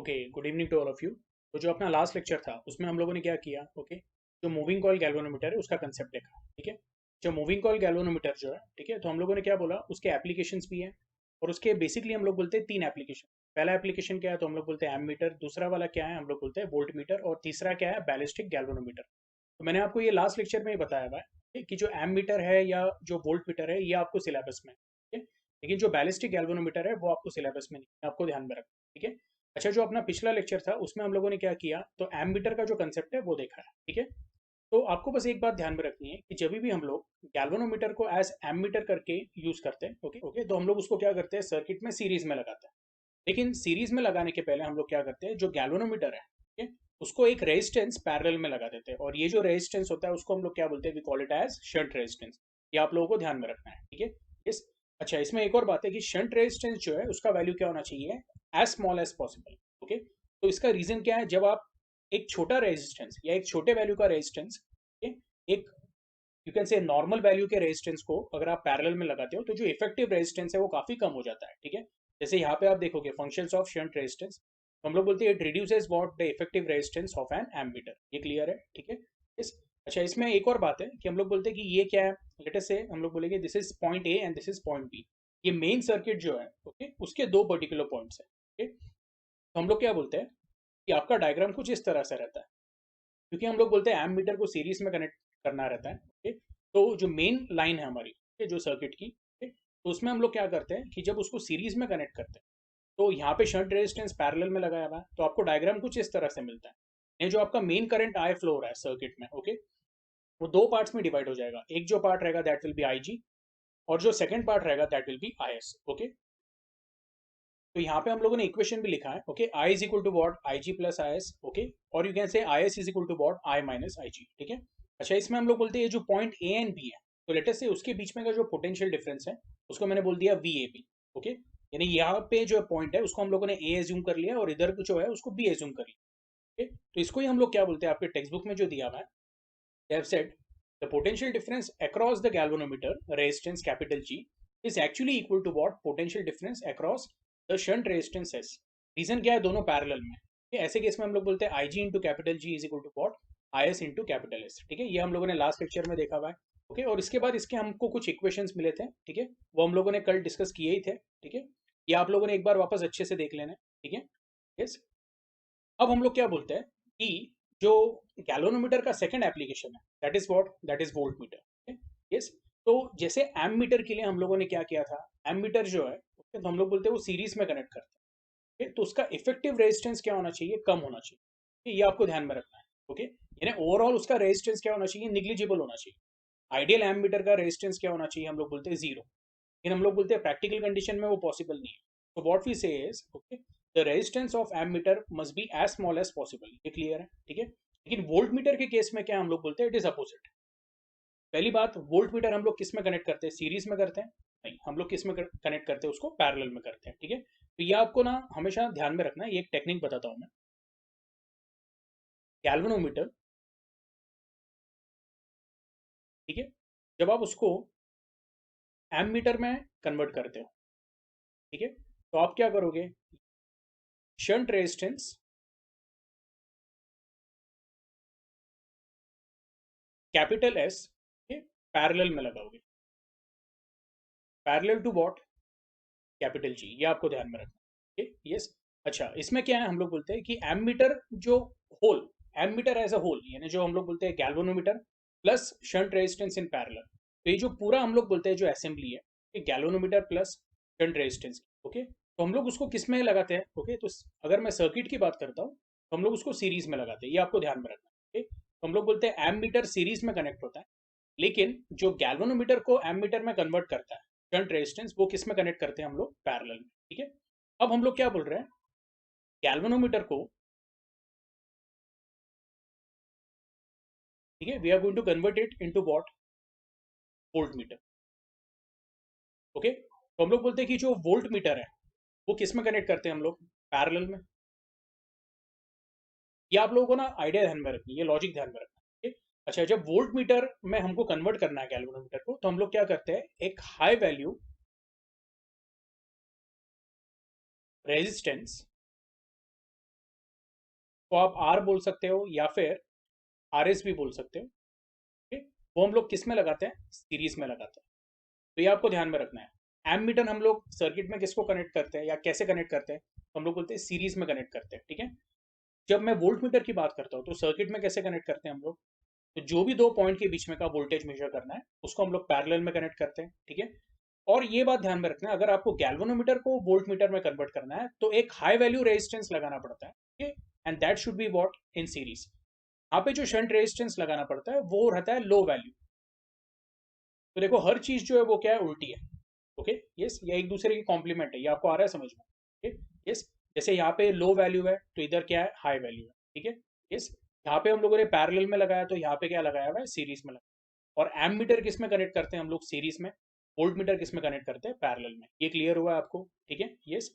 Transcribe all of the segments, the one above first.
Okay, good evening to all of you. तो जो अपना लास्ट लेक्चर था उसमें हम लोगों ने क्या किया? ओके, जो मूविंग कॉइल गैल्वेनोमीटर है उसका कंसेप्ट देखा। ठीक है, जो मूविंग कॉइल गैल्वेनोमीटर जो है, ठीक है, तो हम लोगों ने क्या बोला, उसके एप्लीकेशंस भी हैं। और उसके बेसिकली हम लोग बोलते हैं तीन एप्लीकेशन। पहला एप्लीकेशन क्या है तो हम लोग बोलते हैं एम मीटर, दूसरा वाला क्या है हम लोग बोलते हैं वोल्ट मीटर, और तीसरा क्या है बैलिस्टिक गैल्वेनोमीटर। तो मैंने आपको ये लास्ट लेक्चर में ही बताया हुआ है कि जो एम मीटर है या जो वोल्ट मीटर है ये आपको सिलेबस में है, ठीक है? लेकिन जो बैलिस्टिक गैल्वेनोमीटर है वो आपको सिलेबस में नहीं है, आपको ध्यान में रखना, ठीक है? अच्छा, जो अपना पिछला लेक्चर था उसमें हम लोगों ने क्या किया, तो एमीटर का जो कंसेप्ट है वो देखा है, ठीक है? तो आपको बस एक बात ध्यान में रखनी है कि जब भी हम लोग गैल्वेनोमीटर को एज एमीटर करके यूज करते हैं, ओके ओके, तो हम लोग उसको क्या करते हैं, सर्किट में सीरीज में लगाते हैं। लेकिन सीरीज में लगाने के पहले हम लोग क्या करते हैं, जो गैल्वेनोमीटर है, ठीक है, उसको एक रेजिस्टेंस पैरेलल में लगा देते हैं। और ये जो रेजिस्टेंस होता है उसको हम लोग क्या बोलते हैं, we call it as shunt resistance. ये आप लोगों को ध्यान में रखना है, ठीक है? इस अच्छा, इसमें एक और बात है कि शंट रेजिस्टेंस जो है उसका वैल्यू क्या होना चाहिए, as small as possible. Okay, तो इसका रीजन क्या है, जब आप एक छोटा रेजिस्टेंस या एक छोटे वैल्यू का रेजिस्टेंस एक यू कैन से नॉर्मल वैल्यू के रेजिस्टेंस को अगर आप पैरेलल में लगाते हो तो जो इफेक्टिव रेजिस्टेंस है वो काफी कम हो जाता है, ठीक है? जैसे यहाँ पे आप देखोगे फंक्शंस ऑफ शंट रेजिस्टेंस, तो हम लोग बोलते हैं it reduces what the effective resistance of an ammeter. ये क्लियर है, ठीक है? इस अच्छा, इसमें एक और बात है कि हम लोग बोलते हैं कि ये क्या है, लेट अस से हम लोग बोलेंगे this is point A and this is point B. ये मेन सर्किट जो है, ओके, उसके दो पर्टिकुलर पॉइंट्स है, ओके? तो हम लोग क्या बोलते हैं कि आपका डायग्राम कुछ इस तरह से रहता है, क्योंकि हम लोग बोलते हैं एम मीटर को सीरीज में कनेक्ट करना रहता है, ओके? तो जो मेन लाइन है हमारी, okay, जो सर्किट की, okay, तो उसमें हम लोग क्या करते हैं कि जब उसको सीरीज में कनेक्ट करते हैं तो यहाँ पे शंट रेजिस्टेंस पैरेलल में लगाया हुआ है, तो आपको डायग्राम कुछ इस तरह से मिलता है। ये जो आपका मेन करंट आई फ्लो हो रहा है सर्किट में, ओके, वो दो पार्ट्स में डिवाइड हो जाएगा। एक जो पार्ट रहेगा that will be I G, और जो सेकंड पार्ट रहेगा that will be I S, okay? तो यहाँ पे हम लोगों ने इक्वेशन भी लिखा है, okay, I is equal to what, I G plus I S, okay? और you can say I S is equal to what, I minus I G, ठीक है? अच्छा, इसमें हम लोग बोलते हैं जो पॉइंट ए एंड बी है, तो लेट अस से उसके बीच में का जो पोटेंशियल डिफरेंस है उसको मैंने बोल दिया वी ए बी, ओके? यानी यहाँ पे जो पॉइंट है उसको हम लोगों ने ए एज्यूम कर लिया और इधर जो है उसको बी एज्यूम कर लिया, ओके? तो इसको ही हम लोग क्या बोलते हैं, आपके टेक्स्ट बुक में जो दिया हुआ है, they have said the potential difference across the galvanometer resistance capital G is actually equal to what potential difference across the shunt resistance S। Reason क्या है, दोनों पैरेलल में, ठीक है? ऐसे केस में हम लोग बोलते हैं I G into capital G is equal to what, I S into capital S, ठीक है? ये हम लोगों ने लास्ट लेक्चर में देखा हुआ है, ओके? और इसके बाद इसके हमको कुछ इक्वेशंस मिले थे, ठीक है, वो हम लोगों ने कल डिस्कस किए ही थे, ठीक है? ये आप लोगों ने एक बार वापस अच्छे से देख लेना है, ठीक है? यस। अब हम लोग क्या बोलते हैं कि जो गैल्वेनोमीटर का सेकंड एप्लीकेशन है that is what, that is volt meter. Yes, तो जैसे एम मीटर के लिए हम लोगों ने क्या किया था, एम मीटर जो है, okay, तो हम लोग बोलते हैं वो सीरीज में कनेक्ट करते हैं, okay? तो उसका इफेक्टिव रेजिस्टेंस क्या होना चाहिए, कम होना चाहिए, okay? ये आपको ध्यान में रखना है, ओके? यानी ओवरऑल उसका रेजिस्टेंस क्या होना चाहिए, निग्लिजिबल होना चाहिए। आइडियल एम मीटर का रेजिस्टेंस क्या होना चाहिए, हम लोग बोलते हैं जीरो, लेकिन हम लोग बोलते हैं प्रैक्टिकल कंडीशन में वो पॉसिबल नहीं है। तो what we say is, okay, the resistance of ammeter must be as small as possible. ये क्लियर है, ठीक है? लेकिन वोल्ट मीटर के केस में क्या हम लोग बोलते हैं, इट इज अपोजिट। पहली बात, वोल्ट मीटर हम लोग किस में कनेक्ट करते हैं, सीरीज में करते हैं? नहीं, हम लोग किस में कनेक्ट करते हैं, उसको पैरेलल में करते हैं, ठीक है? तो ये आपको ना हमेशा ध्यान में रखना है। ये एक टेक्निक बताता हूं मैं। गैल्वेनोमीटर, ठीक है, जब आप उसको एम मीटर में कन्वर्ट करते हो, ठीक है, तो आप क्या करोगे, शंट रेजिस्टेंस कैपिटल एस के पैरेलल में लगाओगे, parallel to what, capital G. ये आपको ध्यान में रखना है, यस। अच्छा, इसमें क्या है, हम लोग बोलते हैं कि एमीटर जो whole, ammeter as a whole, यानी जो हम लोग बोलते हैं galvanometer plus shunt resistance in parallel, तो ये जो पूरा हम लोग बोलते हैं जो असेंबली है, ये galvanometer plus shunt resistance, okay? तो हम लोग उसको किस में लगाते हैं, ओके? तो अगर मैं सर्किट की बात करता हूँ तो हम लोग उसको सीरीज में लगाते हैं, ये आपको ध्यान में रखना है, ओके? तो हम लोग बोलते हैं एमीटर सीरीज में कनेक्ट होता है, लेकिन जो गैल्वेनोमीटर को एमीटर में कन्वर्ट करता है, शंट रेजिस्टेंस, वो किस में कनेक्ट करते हैं हम लोग, पैरेलल में, ठीक है? अब हम लोग क्या बोल रहे हैं, गैल्वेनोमीटर को, ठीक है, we are going to convert it into what, voltmeter, okay? तो हम लोग बोलते हैं कि जो वोल्ट मीटर है वो किस में कनेक्ट करते हैं हम लोग, पैरेलल में। ये आप लोगों को ना आइडिया ध्यान में रखनी है, ये लॉजिक ध्यान में रखना है, ठीक? अच्छा, जब वोल्ट मीटर में हमको कन्वर्ट करना है गैल्वेनोमीटर को, तो हम लोग क्या करते हैं, एक हाई वैल्यू रेजिस्टेंस तो आप आर बोल सकते हो या फिर आर एस भी बोल सकते हो। ओके, वो हम लोग किस में लगाते हैं, सीरीज में लगाते हैं। तो ये आपको ध्यान में रखना है। एमीटर हम लोग सर्किट में किसको कनेक्ट करते हैं या कैसे कनेक्ट करते हैं, तो हम लोग बोलते हैं सीरीज में कनेक्ट करते हैं, ठीक है। जब मैं वोल्ट मीटर की बात करता हूँ तो सर्किट में कैसे कनेक्ट करते हैं हम लोग, तो जो भी दो पॉइंट के बीच में का वोल्टेज मेजर करना है उसको हम लोग पैरेलल में कनेक्ट करते हैं, ठीक है। और ये बात ध्यान में रखना है, अगर आपको गैल्वेनोमीटर को वोल्ट मीटर में कन्वर्ट करना है तो एक हाई वैल्यू रेजिस्टेंस लगाना पड़ता है, ठीक है। And that should be what, in series. यहाँ पे जो शंट रेजिस्टेंस लगाना पड़ता है वो रहता है लो वैल्यू। तो देखो हर चीज जो है वो क्या है, उल्टी है। ओके, यस, ये एक दूसरे की कॉम्प्लीमेंट है, ये आपको आ रहा है समझ में। ओके, यस, जैसे यहाँ पे लो वैल्यू है तो इधर क्या है, हाई वैल्यू है, ठीक है। यस, यहाँ पे हम लोगों ने पैरेलल में लगाया तो यहाँ पे क्या लगाया हुआ है, सीरीज में लगाया। और एम मीटर किस में कनेक्ट करते हैं हम लोग, सीरीज में। वोल्ट मीटर किस में कनेक्ट करते हैं, पैरेलल में। ये क्लियर हुआ है आपको, ठीक है। यस,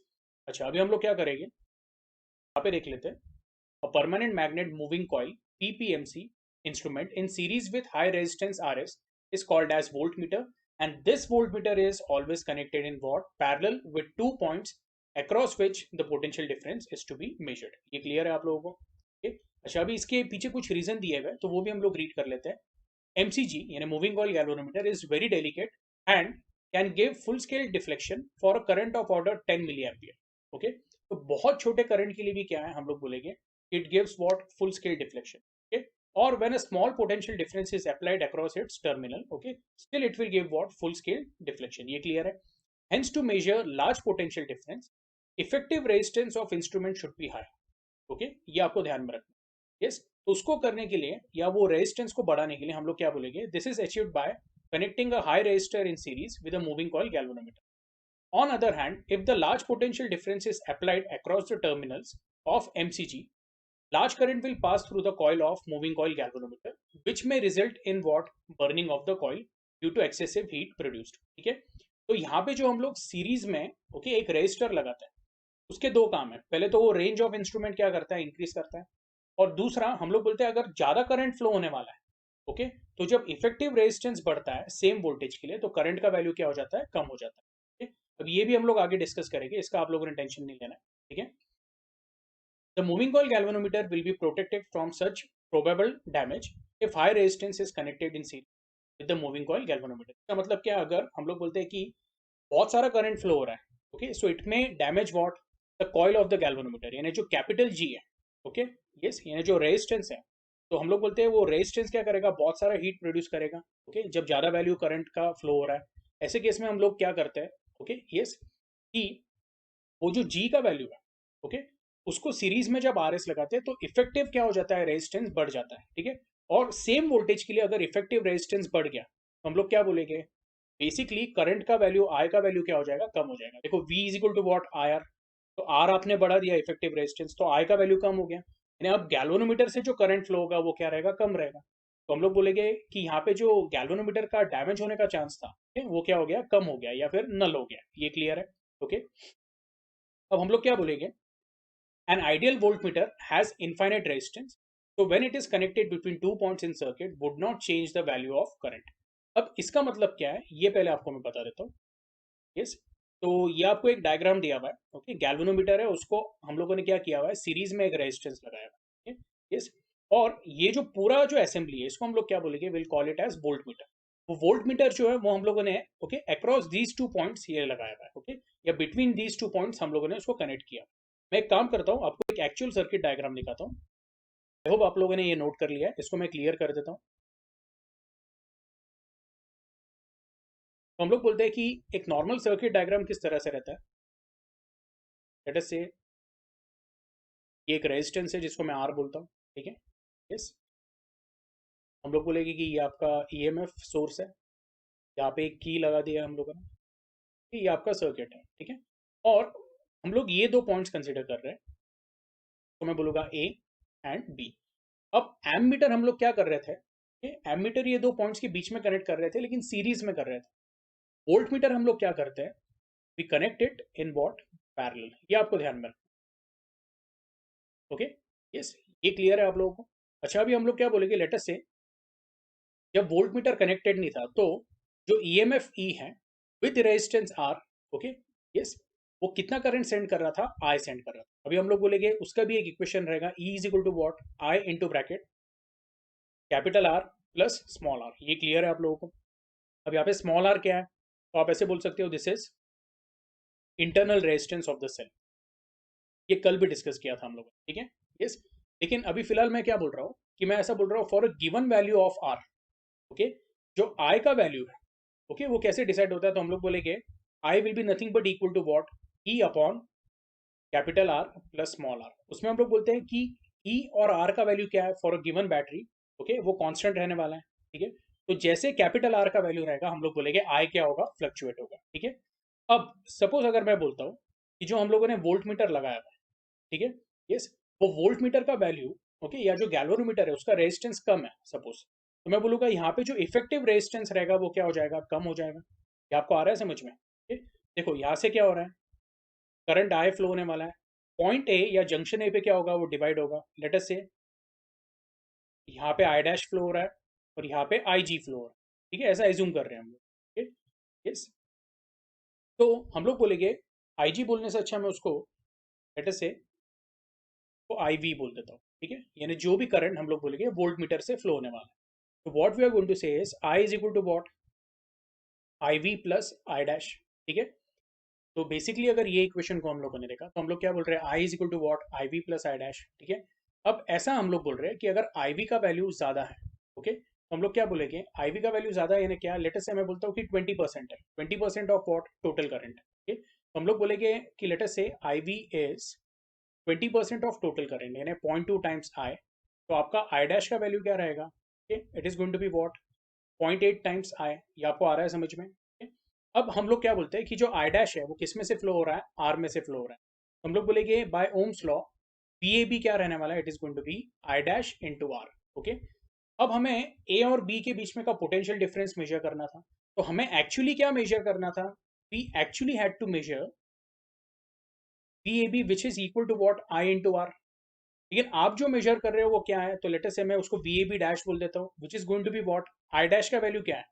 अच्छा अभी हम लोग क्या करेंगे, यहाँ पे देख लेते हैं। A permanent magnet moving coil (PPMC) instrument in series with high resistance RS is called as voltmeter, and this voltmeter is always connected in what, parallel with 2 points across which the potential difference is to be measured. ये clear है आप लोगों को? okay? अच्छा अभी इसके पीछे कुछ रीजन दिए हुए तो वो भी हम लोग रीड कर लेते हैं। MCG यानी moving coil galvanometer is very delicate and can give full scale deflection for a current of order 10 milliampere. Okay, तो बहुत छोटे करंट के लिए भी क्या है हम लोग बोलेंगे, it gives what, full scale deflection, okay. Or when a small potential difference is applied across its terminal, okay, still it will give what, full scale deflection. ये clear है? Hence to measure large potential difference, effective resistance of instrument should be high, okay, ये आपको ध्यान में रखना है। yes, तो उसको करने के लिए या वो रेजिस्टेंस को बढ़ाने के लिए हम लोग क्या बोलेंगे, this is achieved by connecting a high resistor in series with a moving coil galvanometer. On other hand, if the large potential difference is applied across the terminals of MCG, large current will pass through the coil of moving coil galvanometer, which may result in what, burning of the coil due to excessive heat produced, ठीक है। तो यहाँ पे जो हम लोग series में okay एक रेजिस्टर लगाते हैं, उसके दो काम है। पहले तो वो रेंज ऑफ इंस्ट्रूमेंट क्या करता है, इंक्रीज करता है। और दूसरा हम लोग बोलते हैं अगर ज्यादा करंट फ्लो होने वाला है, ओके, तो जब इफेक्टिव रेजिस्टेंस बढ़ता है सेम वोल्टेज के लिए तो करंट का वैल्यू क्या हो जाता है, कम हो जाता है। ठीक है, अब ये भी हम लोग आगे डिस्कस करेंगे, इसका आप लोगों ने टेंशन नहीं लेना है, ठीक है। The moving coil galvanometer will be protected from such probable damage if high resistance is connected in series with the moving coil galvanometer. इसका मतलब क्या, अगर हम लोग बोलते हैं कि बहुत सारा करंट फ्लो हो रहा है, ओके, सो इट में damage what, the coil of the galvanometer, यानी जो कैपिटल जी है, ओके, यस, यानी जो रेजिस्टेंस है। तो हम लोग बोलते हैं वो रेजिस्टेंस क्या करेगा, बहुत सारा हीट प्रोड्यूस करेगा, ओके, जब ज्यादा वैल्यू करंट का फ्लो हो रहा है। ऐसे केस में हम लोग क्या करते हैं, ओके, यस, कि वो जो जी का वैल्यू है, ओके, उसको सीरीज में जब आर एस लगाते हैं तो इफेक्टिव क्या हो जाता है, रेजिस्टेंस बढ़ जाता है, ठीक है। और सेम वोल्टेज के लिए अगर इफेक्टिव रेजिस्टेंस बढ़ गया तो हम लोग क्या बोलेंगे, बेसिकली करंट का वैल्यू, आई का वैल्यू क्या हो जाएगा, कम हो जाएगा। देखो V is equal to what, I R. तो आर आपने बढ़ा दिया इफेक्टिव रेजिस्टेंस तो आई का वैल्यू कम हो गया, यानी अब गैल्वेनोमीटर से जो करंट फ्लो होगा वो क्या रहेगा, कम रहेगा। तो हम लोग बोलेंगे कि यहाँ पे जो गैल्वेनोमीटर का डैमेज होने का चांस था, वो क्या हो गया, कम हो गया या फिर नल हो गया। ये क्लियर है, ओके। अब हम लोग क्या बोलेंगे, an ideal voltmeter has infinite resistance, so when it is connected between 2 points in circuit would not change the value of current. अब इसका मतलब क्या है ये पहले आपको मैं बता देता हूँ। यस, तो ये आपको एक डायग्राम दिया हुआ है, ओके, गैल्वेनोमीटर है, उसको हम लोगों ने क्या किया हुआ है, सीरीज में एक रेजिस्टेंस लगाया हुआ है, यस। और ये जो पूरा जो असेंबली है इसको हम लोग क्या बोलेंगे, will call it as voltmeter. वो वोल्ट मीटर जो है वो हम लोगों ने ओके अक्रॉस दीज 2 पॉइंट्स ये लगाया हुआ है, ओके, या बिटवीन दीज 2 पॉइंट्स हम लोगों ने उसको कनेक्ट किया। मैं एक काम करता हूँ, आपको एक एक्चुअल सर्किट डायग्राम दिखाता हूँ। आई होप आप लोगों ने ये नोट कर लिया है, इसको मैं क्लियर कर देता हूँ। तो हम लोग बोलते हैं कि एक नॉर्मल सर्किट डायग्राम किस तरह से रहता है। लेट अस से ये एक रेजिस्टेंस है जिसको मैं आर बोलता हूँ, ठीक है, यस। हम लोग बोलेंगे कि ये आपका ईएमएफ सोर्स है, यहाँ पे एक की लगा दिया हम लोगों ने, ये आपका सर्किट है, ठीक है। और हम लोग ये दो पॉइंट्स कंसिडर कर रहे हैं, तो मैं बोलूँगा ए एंड बी। अब एमीटर हम लोग क्या कर रहे थे, एमीटर ये दो पॉइंट्स के बीच में कनेक्ट कर रहे थे लेकिन सीरीज में कर रहे थे। वोल्ट मीटर हम लोग क्या करते हैं, we connect it in what, parallel. ये आपको ध्यान में रखना, ओके, यस, ये क्लियर है आप लोगों को। अच्छा अभी हम लोग क्या बोलेंगे, लेट अस से जब वोल्ट मीटर कनेक्टेड नहीं था तो जो ईएमएफ ई है with resistance R, okay, yes, वो कितना करंट सेंड कर रहा था, आई सेंड कर रहा था। अभी हम लोग बोलेंगे उसका भी एक इक्वेशन रहेगा, E is equal to what, I into bracket capital R plus small R. ये क्लियर है आप लोगों को? अब यहाँ पे स्मॉल आर क्या है, तो आप ऐसे बोल सकते हो this is internal resistance of the cell. ये कल भी डिस्कस किया था हम लोगों ने, ठीक है, यस। लेकिन अभी फिलहाल मैं क्या बोल रहा हूँ कि मैं ऐसा बोल रहा हूँ for a given value of R, okay, जो आई का वैल्यू है, ओके, वो कैसे डिसाइड होता है, तो हम लोग बोलेंगे I will be nothing but equal to what, E upon capital R plus small R. उसमें हम लोग बोलते हैं कि ई और आर का वैल्यू क्या है for a given battery, okay, वो कांस्टेंट रहने वाला है, ठीक है। तो जैसे कैपिटल आर का वैल्यू रहेगा हम लोग बोलेंगे आई क्या होगा, फ्लक्चुएट होगा, ठीक है। अब सपोज अगर मैं बोलता हूँ कि जो हम लोगों ने वोल्ट मीटर लगाया हुआ है, ठीक है, यस, वो वोल्ट मीटर का वैल्यू, ओके, या जो गैल्वेनोमीटर है उसका रेजिस्टेंस कम है सपोज, तो मैं बोलूंगा यहाँ पे जो इफेक्टिव रेजिस्टेंस रहेगा वो क्या हो जाएगा, कम हो जाएगा। ये आपको आ रहा है समझ में? ठीक? देखो यहाँ से क्या हो रहा है, करंट आई फ्लो होने वाला है, पॉइंट ए या जंक्शन ए पे क्या होगा, वो डिवाइड होगा। लेट अस से यहाँ पे आई डैश फ्लो हो रहा है और यहाँ पे आई जी फ्लो हो रहा है, ठीक है, ऐसा एज्यूम कर रहे हैं हम लोग, ठीक है, यस। तो हम लोग बोलेंगे आई जी बोलने से अच्छा मैं उसको लेट अस से तो आई वी बोल देता हूँ, ठीक है, यानी जो भी करंट हम लोग बोलेंगे वोल्ट मीटर से फ्लो होने वाला है। तो what we are going to say is I is equal to what, I V plus I dash, ठीक है। तो बेसिकली अगर ये इक्वेशन को हम लोगों ने देखा तो हम लोग क्या बोल रहे हैं, I is equal to what, I V plus I dash, ठीक है। अब ऐसा हम लोग बोल रहे हैं कि अगर आई वी का वैल्यू ज्यादा है, ओके, तो हम लोग क्या बोलेंगे, आई वी का वैल्यू ज्यादा है यानी क्या, लेटेस्ट से मैं बोलता हूँ कि 20% है, 20% ऑफ वॉट, टोटल करंट, ठीक है। तो हम लोग बोलेंगे कि लेटेस्ट से I V is 20% of total current यानी 0.2 टाइम्स आई, तो आपका आई डैश का वैल्यू क्या रहेगा, it is going to be what, 0.8 times I. ये आपको आ रहा है समझ में? अब हम लोग क्या बोलते हैं कि जो आई डैश है वो किस में से फ्लो हो रहा है, आर में से फ्लो हो रहा है। हम लोग बोलेंगे by Ohm's law B A B क्या रहने वाला है, it is going to be I dash into R, okay. अब हमें ए और बी के बीच में का पोटेंशियल डिफरेंस मेजर करना था, तो हमें एक्चुअली क्या मेजर करना था, we actually had to measure V A B which is equal to what, I into R. लेकिन आप जो मेजर कर रहे हो वो क्या है, तो लेटेस्ट से मैं उसको वी ए बी डैश बोल देता हूँ, which is going to be what, I dash का वैल्यू क्या है,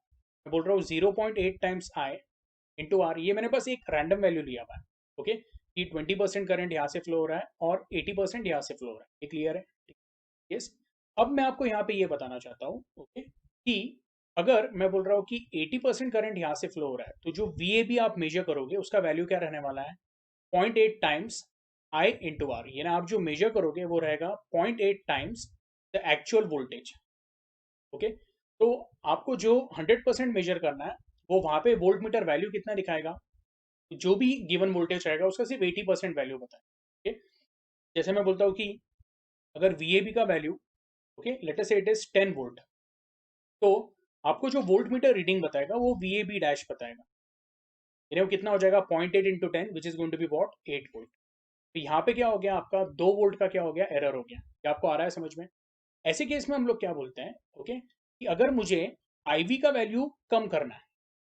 मैं बोल रहा हूँ 0.8 टाइम्स आई इंटू आर। ये मैंने बस एक रैंडम वैल्यू लिया हुआ है, ओके, कि 20% करंट यहाँ से फ्लो हो रहा है और 80% यहाँ से फ्लो हो रहा है, ये क्लियर है? यस। अब मैं आपको यहाँ पे ये बताना चाहता हूँ, ओके, कि अगर मैं बोल रहा हूँ कि 80% करंट यहाँ से फ्लो हो रहा है तो जो वी ए बी आप मेजर करोगे उसका वैल्यू क्या रहने वाला है, 0.8 टाइम्स आई इंटू आर। यानी आप जो मेजर करोगे वो रहेगा 0.8 times the actual voltage, okay. तो आपको जो 100% मेजर करना है वो वहां पे वोल्ट मीटर वैल्यू कितना दिखाएगा, जो भी गिवन वोल्टेज रहेगा उसका सिर्फ 80% वैल्यू बताए, ठीक है। जैसे मैं बोलता हूँ कि अगर वी ए बी का वैल्यू, ओके, लेट अस से इट इज 10 वोल्ट, तो आपको जो वोल्ट मीटर रीडिंग बताएगा वो वी ए बी डैश बताएगा, यानी वो कितना हो जाएगा, 0.8 into 10 which is going to be what, 8 volt. तो यहाँ पे क्या हो गया आपका, 2 वोल्ट का क्या हो गया, एरर हो गया। क्या आपको आ रहा है समझ में? ऐसे केस में हम लोग क्या बोलते हैं, ओके, कि अगर मुझे IV का वैल्यू कम करना है,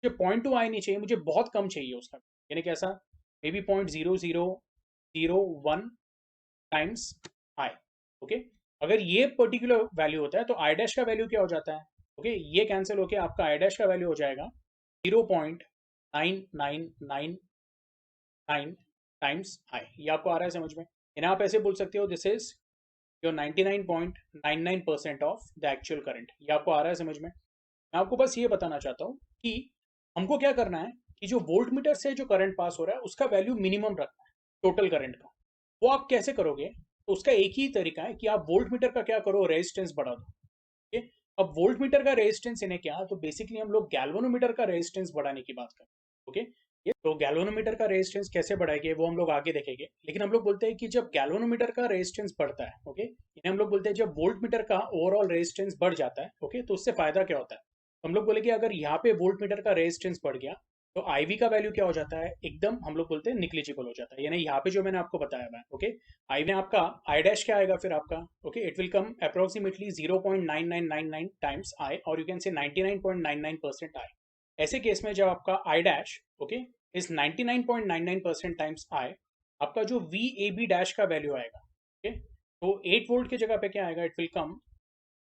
मुझे 0.2 आई नहीं चाहिए, मुझे बहुत कम चाहिए उसका, यानी कैसा, may be 0.0001 times I, okay. अगर ये पर्टिकुलर वैल्यू होता है तो आई डैश का वैल्यू क्या हो जाता है, ओके, ये कैंसिल होके आपका आई डैश का वैल्यू हो जाएगा 0.9999 टाइम्स आई। ये आपको आ रहा है समझ में? यानी आप ऐसे बोल सकते हो this is your 99.99% of the actual current. ये आपको आ रहा है समझ में? मैं आपको बस ये बताना चाहता हूँ कि हमको क्या करना है कि जो वोल्ट मीटर से जो करंट पास हो रहा है उसका वैल्यू मिनिमम रखना है टोटल करंट का। वो आप कैसे करोगे, तो उसका एक ही तरीका है कि आप वोल्ट मीटर का क्या करो, रेजिस्टेंस बढ़ा दो, ठीक है। अब वोल्ट मीटर का रेजिस्टेंस इन्हें क्या, तो बेसिकली हम लोग गैल्वेनोमीटर का रेजिस्टेंस बढ़ाने की बात करें, ओके। ये तो गैल्वेनोमीटर का रेजिस्टेंस कैसे बढ़ाएंगे वो हम लोग आगे देखेंगे, लेकिन हम लोग बोलते हैं कि जब गैल्वेनोमीटर का रेजिस्टेंस बढ़ता है, ओके, यानी हम लोग बोलते हैं जब वोल्ट मीटर का ओवरऑल रेजिस्टेंस बढ़ जाता है, ओके, तो उससे फायदा क्या होता है, तो हम लोग बोले कि अगर यहाँ पे वोल्ट मीटर का रेजिस्टेंस बढ़ गया तो आईवी का वैल्यू क्या हो जाता है, एकदम हम लोग बोलते हैं निग्लिजिबल हो जाता है। यानी यहाँ पे जो मैंने आपको बताया हुआ है, ओके, आई में आपका आई डैश क्या आएगा फिर आपका, okay, it will come approximately 0.9999 times I और यू कैन से 99.99% आई। ऐसे केस में जब आपका आई डैश, ओके, इस 99.99% टाइम्स आई, आपका जो वी ए बी डैश का वैल्यू आएगा, ओके, तो 8 वोल्ट की जगह पे क्या आएगा, इट विल कम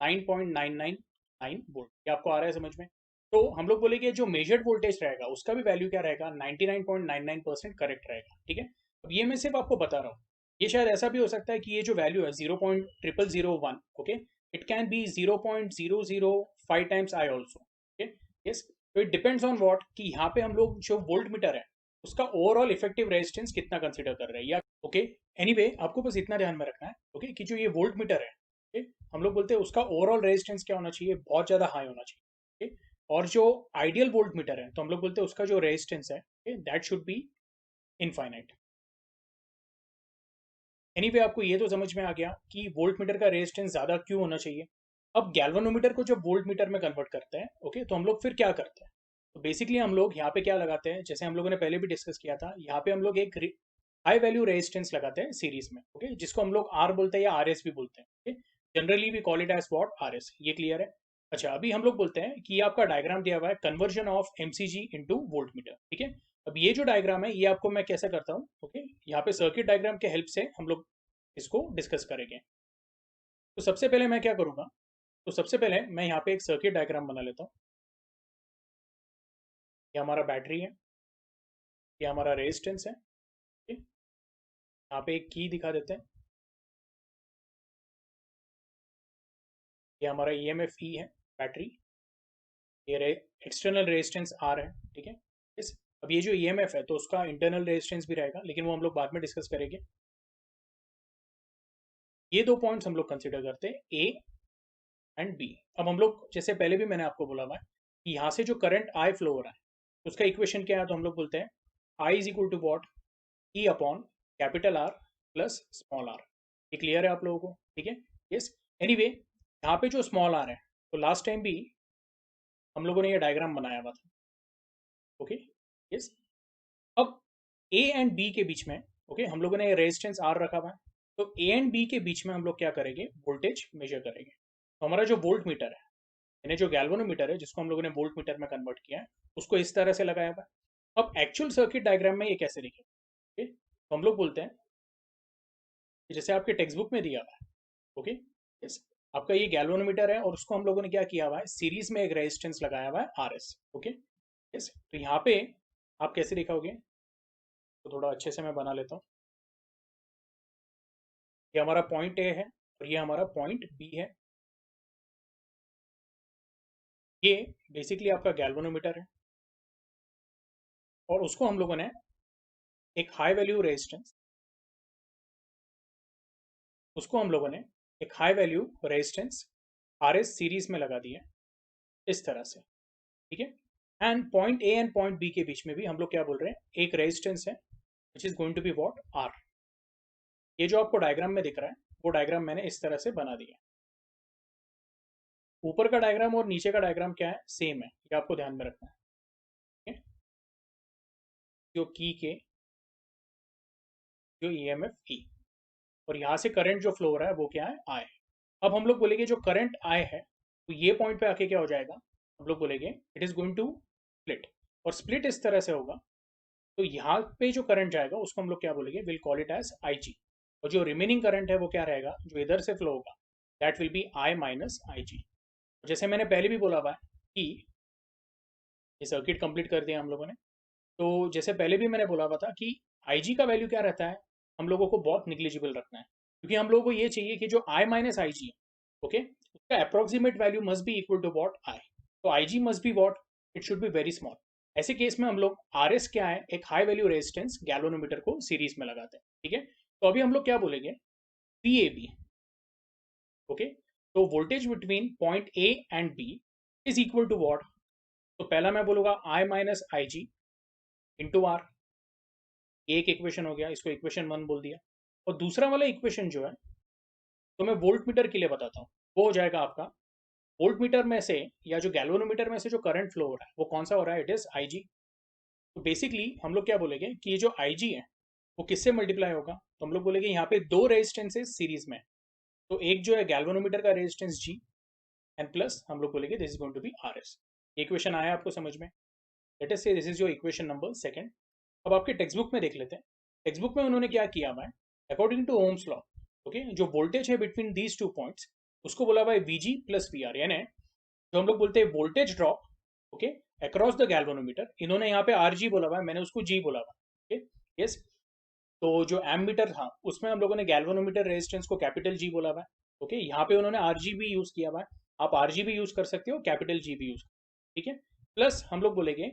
9.999 वोल्ट। ये आपको आ रहा है समझ में? तो हम लोग बोलेंगे जो मेजर्ड वोल्टेज रहेगा उसका भी वैल्यू क्या रहेगा, 99.99% करेक्ट रहेगा, ठीक है। अब ये मैं सिर्फ आपको बता रहा हूँ, ये शायद ऐसा भी हो सकता है कि ये जो वैल्यू है 0.0001, okay, it can be 0.005 times I also, okay, yes. तो इट डिपेंड्स ऑन व्हाट, कि यहाँ पे हम लोग जो वोल्ट मीटर है उसका ओवरऑल इफेक्टिव रेजिस्टेंस कितना कंसिडर कर रहे हैं, या ओके। एनीवे आपको बस इतना ध्यान में रखना है, ओके, कि जो ये वोल्ट मीटर है, ओके, हम लोग बोलते हैं उसका ओवरऑल रेजिस्टेंस क्या होना चाहिए, बहुत ज्यादा हाई होना चाहिए, ओके। और जो आइडियल वोल्ट मीटर है तो हम लोग बोलते हैं उसका जो रेजिस्टेंस है, that should be infinite. Anyway आपको ये तो समझ में आ गया कि वोल्ट मीटर का रेजिस्टेंस ज़्यादा क्यों होना चाहिए। अब गैल्वेनोमीटर को जब वोल्ट मीटर में कन्वर्ट करते हैं, ओके, तो हम लोग फिर क्या करते हैं, तो बेसिकली हम लोग यहाँ पे क्या लगाते हैं, जैसे हम लोगों ने पहले भी डिस्कस किया था, यहाँ पे हम लोग एक हाई वैल्यू रेजिस्टेंस लगाते हैं सीरीज में, ओके, जिसको हम लोग आर बोलते हैं या आर एस भी बोलते हैं, okay. Generally we call it as what, R S. ये क्लियर है? अच्छा, अभी हम लोग बोलते हैं कि ये आपका डायग्राम दिया हुआ है, conversion of MCG into volt meter, ठीक है। अब ये जो डायग्राम है ये आपको मैं कैसे करता हूँ, ओके, यहाँ पे सर्किट डायग्राम के हेल्प से हम लोग इसको डिस्कस करेंगे। तो सबसे पहले मैं क्या करूंगा, तो सबसे पहले मैं यहाँ पे एक सर्किट डायग्राम बना लेता हूँ। ये हमारा बैटरी है, ये हमारा रेजिस्टेंस है, ठीक? यहाँ पे एक की दिखा देते हैं, ये हमारा EMF E है, बैटरी, ये एक्सटर्नल रेजिस्टेंस R है, ठीक है। इस अब ये जो EMF है तो उसका इंटरनल रेजिस्टेंस भी रहेगा, लेकिन वो हम लोग बाद में डिस्कस करेंगे। ये दो पॉइंट्स हम लोग कंसिडर करते हैं, ए एंड बी। अब हम लोग, जैसे पहले भी मैंने आपको बोला हुआ है कि यहाँ से जो करंट आई फ्लो हो रहा है उसका इक्वेशन क्या है, तो हम लोग बोलते हैं I is equal to what, E upon capital R plus small R. ये क्लियर है आप लोगों को? ठीक है, यस। एनीवे यहाँ पे जो स्मॉल आर है, तो लास्ट टाइम भी हम लोगों ने ये डायग्राम बनाया हुआ था, ओके, यस। अब ए एंड बी के बीच में, ओके, हम लोगों ने रेजिस्टेंस आर रखा हुआ है, तो ए एंड बी के बीच में हम लोग क्या करेंगे, वोल्टेज मेजर करेंगे। तो हमारा जो वोल्ट मीटर है, यानी जो गैल्वेनोमीटर है जिसको हम लोगों ने वोल्ट मीटर में कन्वर्ट किया है, उसको इस तरह से लगाया हुआ है। अब एक्चुअल सर्किट डायग्राम में ये कैसे लिखेंगे, ओके, तो हम लोग बोलते हैं कि जैसे आपके टेक्स्ट बुक में दिया हुआ है, ओके, यस, आपका ये गैल्वेनोमीटर है और उसको हम लोगों ने क्या किया हुआ है, सीरीज में एक रेजिस्टेंस लगाया हुआ है RS, ओके, यस। तो यहाँ पे आप कैसे लिखोगे, तो थोड़ा अच्छे से मैं बना लेता हूँ। ये हमारा पॉइंट ए है और ये हमारा पॉइंट बी है। ये बेसिकली आपका गैल्वेनोमीटर है और उसको हम लोगों ने एक हाई वैल्यू रेजिस्टेंस, उसको हम लोगों ने एक high value resistance RS series में लगा दिया इस तरह से, ठीक है। And point A and point B के बीच में भी हम लोग क्या बोल रहे हैं, एक रेजिस्टेंस है which is going to be what, R. ये जो आपको डायग्राम में दिख रहा है वो डायग्राम मैंने इस तरह से बना दिया। ऊपर का डायग्राम और नीचे का डायग्राम क्या है, सेम है, ये आपको ध्यान में रखना है, ठीक है? जो की के जो EMF E, और यहाँ से करंट जो फ्लो हो रहा है वो क्या है, आई। अब हम लोग बोलेंगे जो करंट आई है तो ये पॉइंट पे आके क्या हो जाएगा, हम लोग बोलेंगे it is going to split, और स्प्लिट इस तरह से होगा, तो यहाँ पे जो करंट जाएगा उसको हम लोग क्या बोलेंगे, will call it as IG। और जो रिमेनिंग करंट है वो क्या रहेगा, जो इधर से फ्लो होगा, that will B I minus IG। जैसे मैंने पहले भी बोला हुआ है कि ये सर्किट कंप्लीट कर दिया हम लोगों ने, तो जैसे पहले भी मैंने बोला हुआ था कि IG का वैल्यू क्या रहता है, हम लोगों को बहुत निग्लिजिबल रखना है, क्योंकि हम लोगों को ये चाहिए कि जो I माइनस IG है, ओके, उसका approximate value must be equal to what, I। तो IG must be what, it should be very small. ऐसे केस में हम लोग RS क्या है, एक हाई वैल्यू रेजिस्टेंस गैल्वेनोमीटर को सीरीज में लगाते हैं, ठीक है। तो अभी हम लोग क्या बोलेंगे, VAB, ओके। तो voltage between point A and B is equal to what, तो पहला मैं बोलूंगा I minus IG into R. ये एक इक्वेशन हो गया, इसको इक्वेशन 1 बोल दिया। और दूसरा वाला इक्वेशन जो है, तो मैं वोल्ट मीटर के लिए बताता हूँ, वो हो जाएगा आपका वोल्ट मीटर में से या जो गैल्वेनोमीटर में से जो करंट फ्लो हो रहा है वो कौन सा हो रहा है, इट इज IG। तो बेसिकली हम लोग क्या बोलेंगे कि ये जो IG है वो किससे मल्टीप्लाई होगा, तो हम लोग बोलेंगे यहाँ पे दो रेजिस्टेंसेस सीरीज में, तो एक जो है गैल्वेनोमीटर का रेजिस्टेंस G एंड प्लस हम लोग बोलेंगे this is going to be RS। Equation आया आपको समझ में? Let us say this is your equation number second. अब आपके टेक्स्ट बुक में देख लेते हैं, टेक्स्ट बुक में उन्होंने क्या किया हुआ है, according to Ohm's law, okay, जो वोल्टेज है बिटवीन दीज टू पॉइंट्स उसको बोला हुआ है VG प्लस VR, यानी जो हम लोग बोलते हैं voltage drop, okay, across the galvanometer, इन्होंने यहाँ पे RG बोला हुआ है, मैंने उसको G बोला हुआ है, ओके, यस। तो जो एमीटर था उसमें हम लोगों ने गैल्वेनोमीटर रेजिस्टेंस को कैपिटल जी बोला हुआ है। ओके, यहाँ पे उन्होंने आरजीबी यूज किया हुआ है, आप आरजीबी यूज कर सकते हो, कैपिटल जी भी यूज, ठीक है। प्लस हम लोग बोलेंगे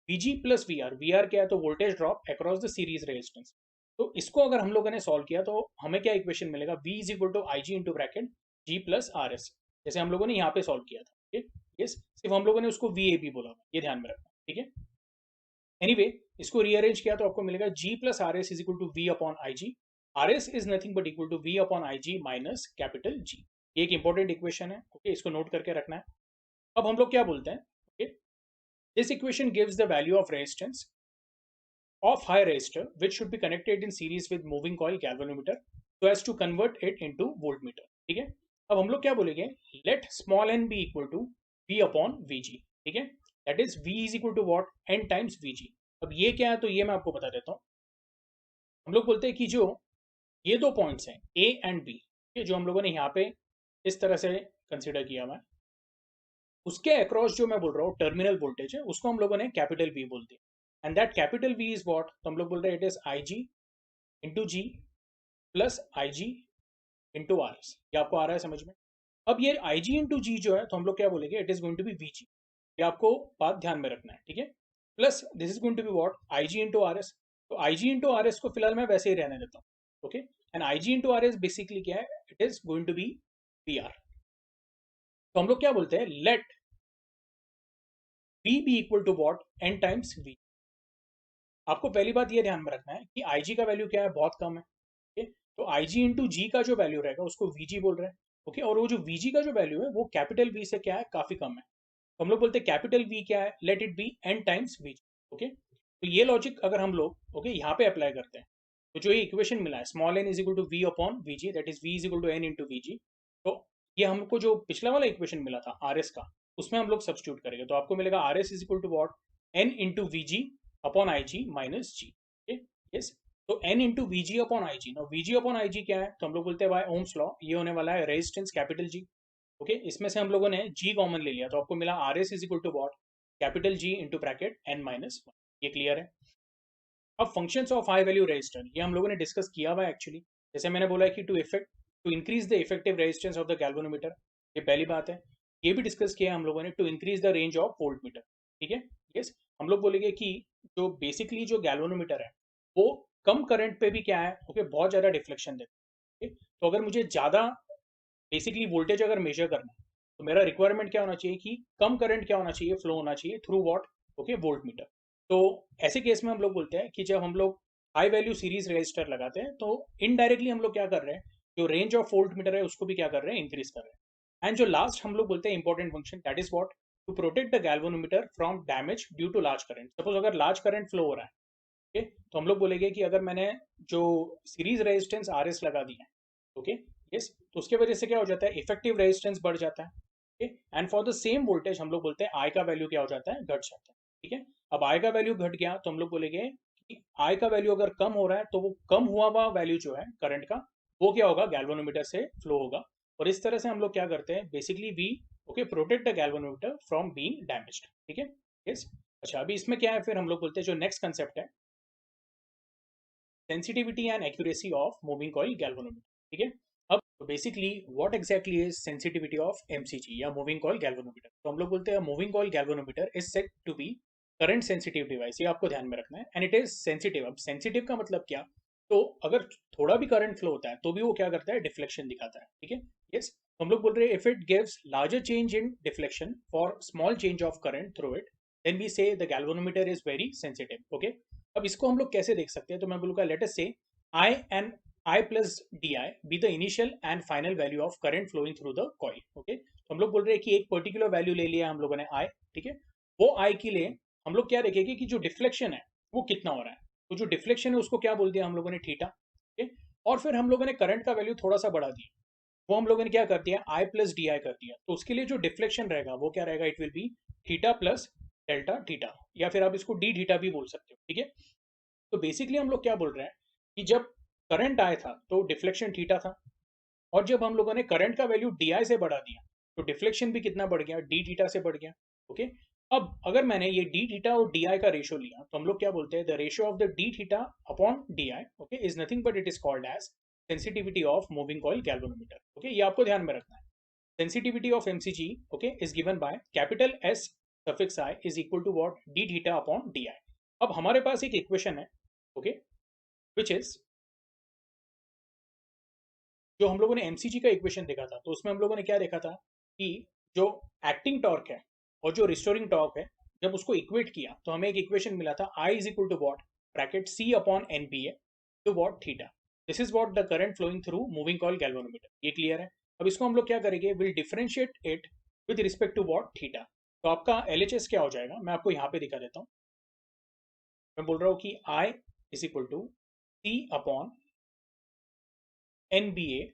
वीजी प्लस वीआर, वीआर क्या है तो voltage drop across the series resistance. तो इसको अगर हम लोगों ने सॉल्व किया तो हमें क्या इक्वेशन मिलेगा, V is equal to I G into bracket G plus R S, जैसे हम लोगों ने यहाँ पे सॉल्व किया था, ठीक है। यस, सिर्फ हम लोगों ने उसको वी ए बी बोला, ये ध्यान में रखना, ठीक है। एनीवे इसको रीअरेंज किया तो आपको मिलेगा G plus R S is equal to V upon I G. R S is nothing but equal to V upon I G minus capital G. ये एक इंपॉर्टेंट इक्वेशन है, ओके, इसको नोट करके रखना है। अब हम लोग क्या बोलते हैं, okay, this equation gives the value of resistance of high resistor which should be connected in series with moving coil galvanometer so as to convert it into voltmeter, ठीक है। अब हम लोग क्या बोलेंगे, let small n be equal to v upon vg, ठीक है, that is v is equal to what, n times vg। अब ये क्या है तो ये मैं आपको बता देता हूँ। हम लोग बोलते हैं कि जो ये दो पॉइंट्स हैं a एंड b, ये जो हम लोगों ने यहाँ पे इस तरह से कंसिडर किया हुआ है, उसके अक्रॉस जो मैं बोल रहा हूँ टर्मिनल वोल्टेज है उसको हम लोगों ने कैपिटल V बोलते हैं। And that capital V is what, तो हम लोग बोल रहे हैं it is I G into G plus I G into R S. ये आपको आ रहा है समझ में। अब ये आई जी इंटू जी जो है तो हम लोग क्या बोलेंगे, it is going to be V G. ये आपको बात ध्यान में रखना है, ठीक है। Plus this is going to be what, I G into R S. तो I G into R S को फिलहाल मैं वैसे ही रहने देता हूँ, okay. And I G into R S basically क्या है, it is going to be V R. तो हम लोग क्या बोलते हैं, late V be equal to what, n times V। आपको पहली बात ये ध्यान में रखना है कि IG का वैल्यू क्या है, बहुत कम है, ओके। तो IG इंटू जी का जो वैल्यू रहेगा उसको VG बोल रहे हैं, ओके। और वो जो VG का जो वैल्यू है वो कैपिटल V से क्या है, काफी कम है। तो हम लोग बोलते हैं कैपिटल V क्या है, let it be n times VG, okay. तो ये लॉजिक अगर हम लोग ओके यहाँ पे अप्लाई करते हैं तो जो ये इक्वेशन मिला है small n is equal to V upon VG, that is V is equal to n into VG। तो ये हमको जो पिछला वाला इक्वेशन मिला था RS का, उसमें हम लोग सब्स्टिट्यूट करेंगे तो आपको मिलेगा R S is equal to what, N into V G upon I G minus G, yes. तो N into V G upon I G, V G upon I G क्या है तो हम लोग बोलते हैं बाय ओम्स लॉ, ये होने वाला है रेजिस्टेंस कैपिटल जी, ओके। इसमें से हम लोगों ने जी कॉमन ले लिया तो आपको मिला R S is equal to what, capital G into bracket N minus one. ये क्लियर है। अब functions of high value resistor ये हम लोगों ने डिस्कस किया हुआ है एक्चुअली। जैसे मैंने बोला है कि to increase the effective resistance of the galvanometer, ये पहली बात है। ये भी डिस्कस किया है हम लोगों ने, to increase the range of voltmeter, ठीक है। यस, हम लोग बोलेंगे कि जो बेसिकली जो गैल्वेनोमीटर है वो कम करंट पे भी क्या है, ओके, बहुत ज्यादा डिफ्लेक्शन देता है। तो अगर मुझे ज्यादा बेसिकली वोल्टेज अगर मेजर करना है तो मेरा रिक्वायरमेंट क्या होना चाहिए कि कम करंट क्या होना चाहिए, फ्लो होना चाहिए through what, okay, volt meter. तो ऐसे केस में हम लोग बोलते हैं कि जब हम लोग हाई वैल्यू सीरीज रजिस्टर लगाते हैं तो इनडायरेक्टली हम लोग क्या कर रहे हैं, जो रेंज ऑफ वोल्ट मीटर है उसको भी क्या कर रहे हैं, इंक्रीज कर रहे हैं। एंड जो लास्ट हम लोग बोलते हैं important function, that is what, to protect the galvanometer from damage due to large current. Suppose अगर लार्ज करंट फ्लो हो रहा है, ओके, तो हम लोग बोलेंगे कि अगर मैंने जो सीरीज रेजिस्टेंस आर एस लगा दी है, ओके, यस, तो उसके वजह से क्या हो जाता है, इफेक्टिव रेजिस्टेंस बढ़ जाता है, okay. And for the same voltage हम लोग बोलते हैं आई का वैल्यू क्या हो जाता है, घट जाता है, ठीक है। अब आई का वैल्यू घट गया तो हम लोग बोलेंगे कि आई का वैल्यू अगर कम हो रहा है तो वो कम हुआ हुआ वैल्यू जो है करंट का वो क्या होगा, गैल्वेनोमीटर से फ्लो होगा। और इस तरह से हम लोग क्या करते हैं, basically we, okay, protect the galvanometer from being damaged, ठीक है। यस, अच्छा, अभी इसमें क्या है, फिर हम लोग बोलते हैं जो नेक्स्ट कंसेप्ट है, sensitivity and accuracy of moving coil galvanometer, ठीक है। अब basically what exactly is sensitivity of MCG या मूविंग कॉइल गैल्वेनोमीटर। तो हम लोग बोलते हैं moving coil galvanometer is said to be current sensitive device, ये आपको ध्यान में रखना है। And it is sensitive. अब सेंसिटिव का मतलब क्या, तो अगर थोड़ा भी करंट फ्लो होता है तो भी वो क्या करता है, डिफ्लेक्शन दिखाता है, ठीक है। यस, तो हम लोग बोल रहे हैं if it gives larger change in deflection for small change of current through it, then we say the galvanometer is very sensitive, okay. अब इसको हम लोग कैसे देख सकते हैं, तो मैं बोलूँगा लेट अस से आई and I plus di be the initial and final value of current flowing through the coil, okay। तो हम लोग बोल रहे हैं कि एक पर्टिकुलर वैल्यू ले लिया हम लोगों ने I, ठीक है। वो I के लिए हम लोग क्या देखेंगे कि जो डिफ्लेक्शन है वो कितना हो रहा है, तो जो डिफ्लेक्शन है उसको क्या बोल दिया हम लोगों ने, थीटा, ठीक है। और फिर हम लोगों ने करंट का वैल्यू थोड़ा सा बढ़ा दिया, वो हम लोगों ने क्या कर दिया, I प्लस डी आई कर दिया। तो उसके लिए जो डिफ्लेक्शन रहेगा वो क्या रहेगा, it will B theta plus delta theta, या फिर आप इसको डी थीटा भी बोल सकते हो, ठीक है। तो बेसिकली हम लोग क्या बोल रहे हैं कि जब करंट आया था तो डिफ्लेक्शन थीटा था, और जब हम लोगों ने करंट का वैल्यू डी आई से बढ़ा दिया तो डिफ्लेक्शन भी कितना बढ़ गया, डी थीटा से बढ़ गया, ओके। अब अगर मैंने ये डी थीटा और डी आई का रेशियो लिया तो हम लोग क्या बोलते हैं, the ratio of the D theta upon D I, okay, is nothing but it is called as sensitivity of moving coil galvanometer. Okay, ये आपको ध्यान में रखना है। Sensitivity of MCG, okay, is given by capital S suffix I is equal to what, D theta upon D I. अब हमारे पास एक equation है, ओके, विच इज, जो हम लोगों ने एमसीजी का इक्वेशन देखा था तो उसमें हम लोगों ने क्या देखा था कि जो एक्टिंग टॉर्क है और जो रिस्टोरिंग टॉर्क है, जब उसको इक्वेट किया तो हमें एक इक्वेशन मिला था, I is equal to what, bracket C upon N B A to what theta. This is what the current flowing through moving coil galvanometer. ये क्लियर है? अब इसको हम लोग क्या करेंगे, will differentiate it with respect to what, theta. तो आपका एलएचएस क्या हो जाएगा, मैं आपको यहाँ पे दिखा देता हूँ। मैं बोल रहा हूँ कि I is equal to C upon N B A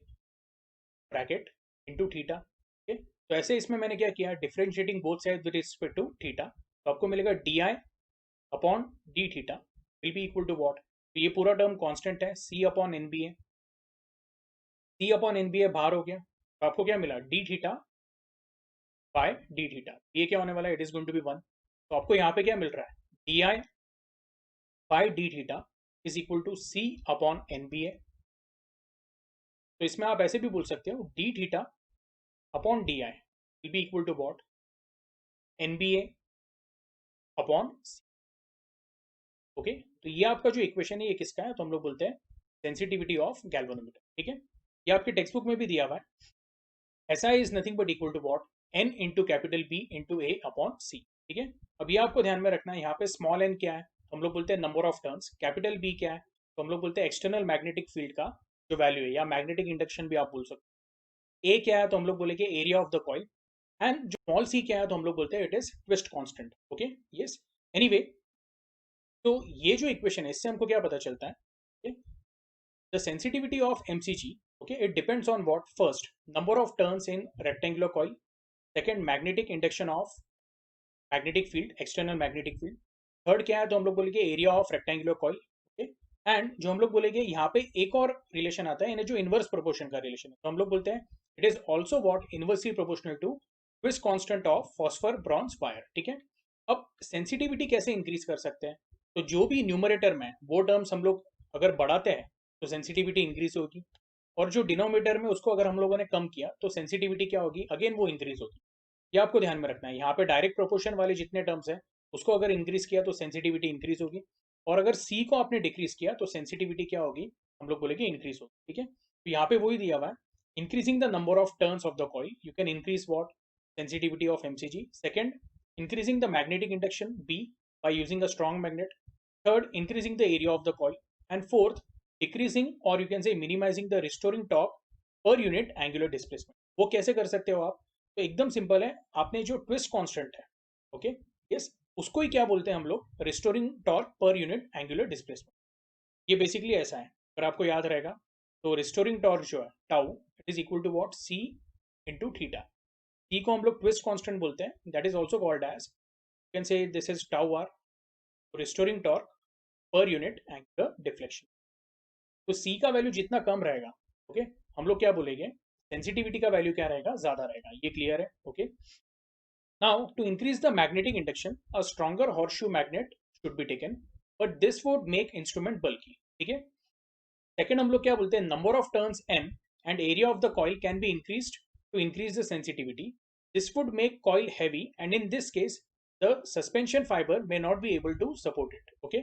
bracket into theta. Okay, तो ऐसे इसमें मैंने क्या किया, differentiating both side with respect to theta, तो आपको मिलेगा D I upon D theta will be equal to what, तो ये पूरा टर्म कांस्टेंट है, C upon N B A, C upon N B A बाहर हो गया, तो आपको क्या मिला, D theta by D theta. ये क्या होने वाला है, it is going to be one. तो आपको यहाँ पे क्या मिल रहा है, D I by D theta is equal to C upon N B A. तो इसमें आप ऐसे भी बोल सकते हो, D theta upon D I will be equal to what, N B A upon C. Okay, तो ये आपका जो इक्वेशन है ये किसका है, तो हम लोग बोलते हैं सेंसिटिविटी ऑफ गैल्वेनोमीटर। ठीक है, ये आपके टेक्स्ट बुक में भी दिया हुआ है, S I is nothing but equal to what, N into capital B into A upon C. ठीक है, अब ये आपको ध्यान में रखना है, यहाँ पे स्मॉल एन क्या है, तो हम लोग बोलते हैं number of turns, capital B क्या है, तो हम लोग बोलते हैं एक्सटर्नल मैग्नेटिक फील्ड का जो वैल्यू है, या मैग्नेटिक इंडक्शन भी आप बोल सकते हैं। ए क्या है, तो हम लोग बोलेंगे area of the coil, and जो स्मॉल सी क्या है, तो हम लोग बोलते हैं it is twist constant. Okay, yes, anyway, तो ये जो इक्वेशन है इससे हमको क्या पता चलता है, the sensitivity of MCG, okay, it depends on what, first number of turns in rectangular coil, second magnetic induction of magnetic field, external magnetic field, third क्या है, तो हम लोग बोलेंगे area of rectangular coil. Okay, and जो हम लोग बोलेंगे यहाँ पे एक और रिलेशन आता है, इन्हें जो इनवर्स प्रोपोर्शन का रिलेशन है, तो हम लोग बोलते हैं it is also what, inversely proportional to twist constant of phosphor bronze wire. ठीक है, अब सेंसिटिविटी कैसे इंक्रीज कर सकते हैं, तो जो भी न्यूमरेटर में वो टर्म्स हम लोग अगर बढ़ाते हैं तो सेंसिटिविटी इंक्रीज होगी, और जो डिनोमीटर में उसको अगर हम लोगों ने कम किया तो सेंसिटिविटी क्या होगी, अगेन वो इंक्रीज होगी। ये आपको ध्यान में रखना है, यहाँ पे डायरेक्ट प्रोपोर्शन वाले जितने टर्म्स हैं उसको अगर इंक्रीज किया तो सेंसिटिविटी इंक्रीज होगी, और अगर सी को आपने डिक्रीज किया तो सेंसिटिविटी क्या होगी, हम लोग बोलेंगे इंक्रीज होगी। ठीक है, तो यहाँ पे वही दिया हुआ है, increasing the number of turns of the coil you can increase what, sensitivity of MCG. Second, increasing the magnetic induction B by using a strong magnet. Third, increasing the area of the coil, and fourth, decreasing or you can say minimizing the restoring torque per unit angular displacement। वो कैसे कर सकते हो आप, तो एकदम simple है, आपने जो ट्विस्ट कांस्टेंट है, ओके, यस, उसको ही क्या बोलते हैं हम लोग, restoring torque per unit angular displacement. ये बेसिकली ऐसा है, अगर आपको याद रहेगा, तो रिस्टोरिंग टॉर्क जो है tau, it is equal to what, C into theta. C को हम लोग ट्विस्ट कांस्टेंट बोलते हैं, that is also called as, you can say this is tau R, restoring torque per unit angular deflection. तो C का value जितना कम रहेगा, okay, हम लोग क्या बोलेंगे, सेंसिटिविटी का वैल्यू क्या रहेगा, ज्यादा रहेगा। ये क्लियर है? Okay, now to increase the magnetic induction a stronger horseshoe magnet should be taken, but this would make instrument bulky. ठीक है, सेकंड हम लोग क्या बोलते हैं, number of turns M and area of the coil can be increased to increase the sensitivity, this would make coil heavy, and in this case the suspension fiber may not be able to support it. Okay,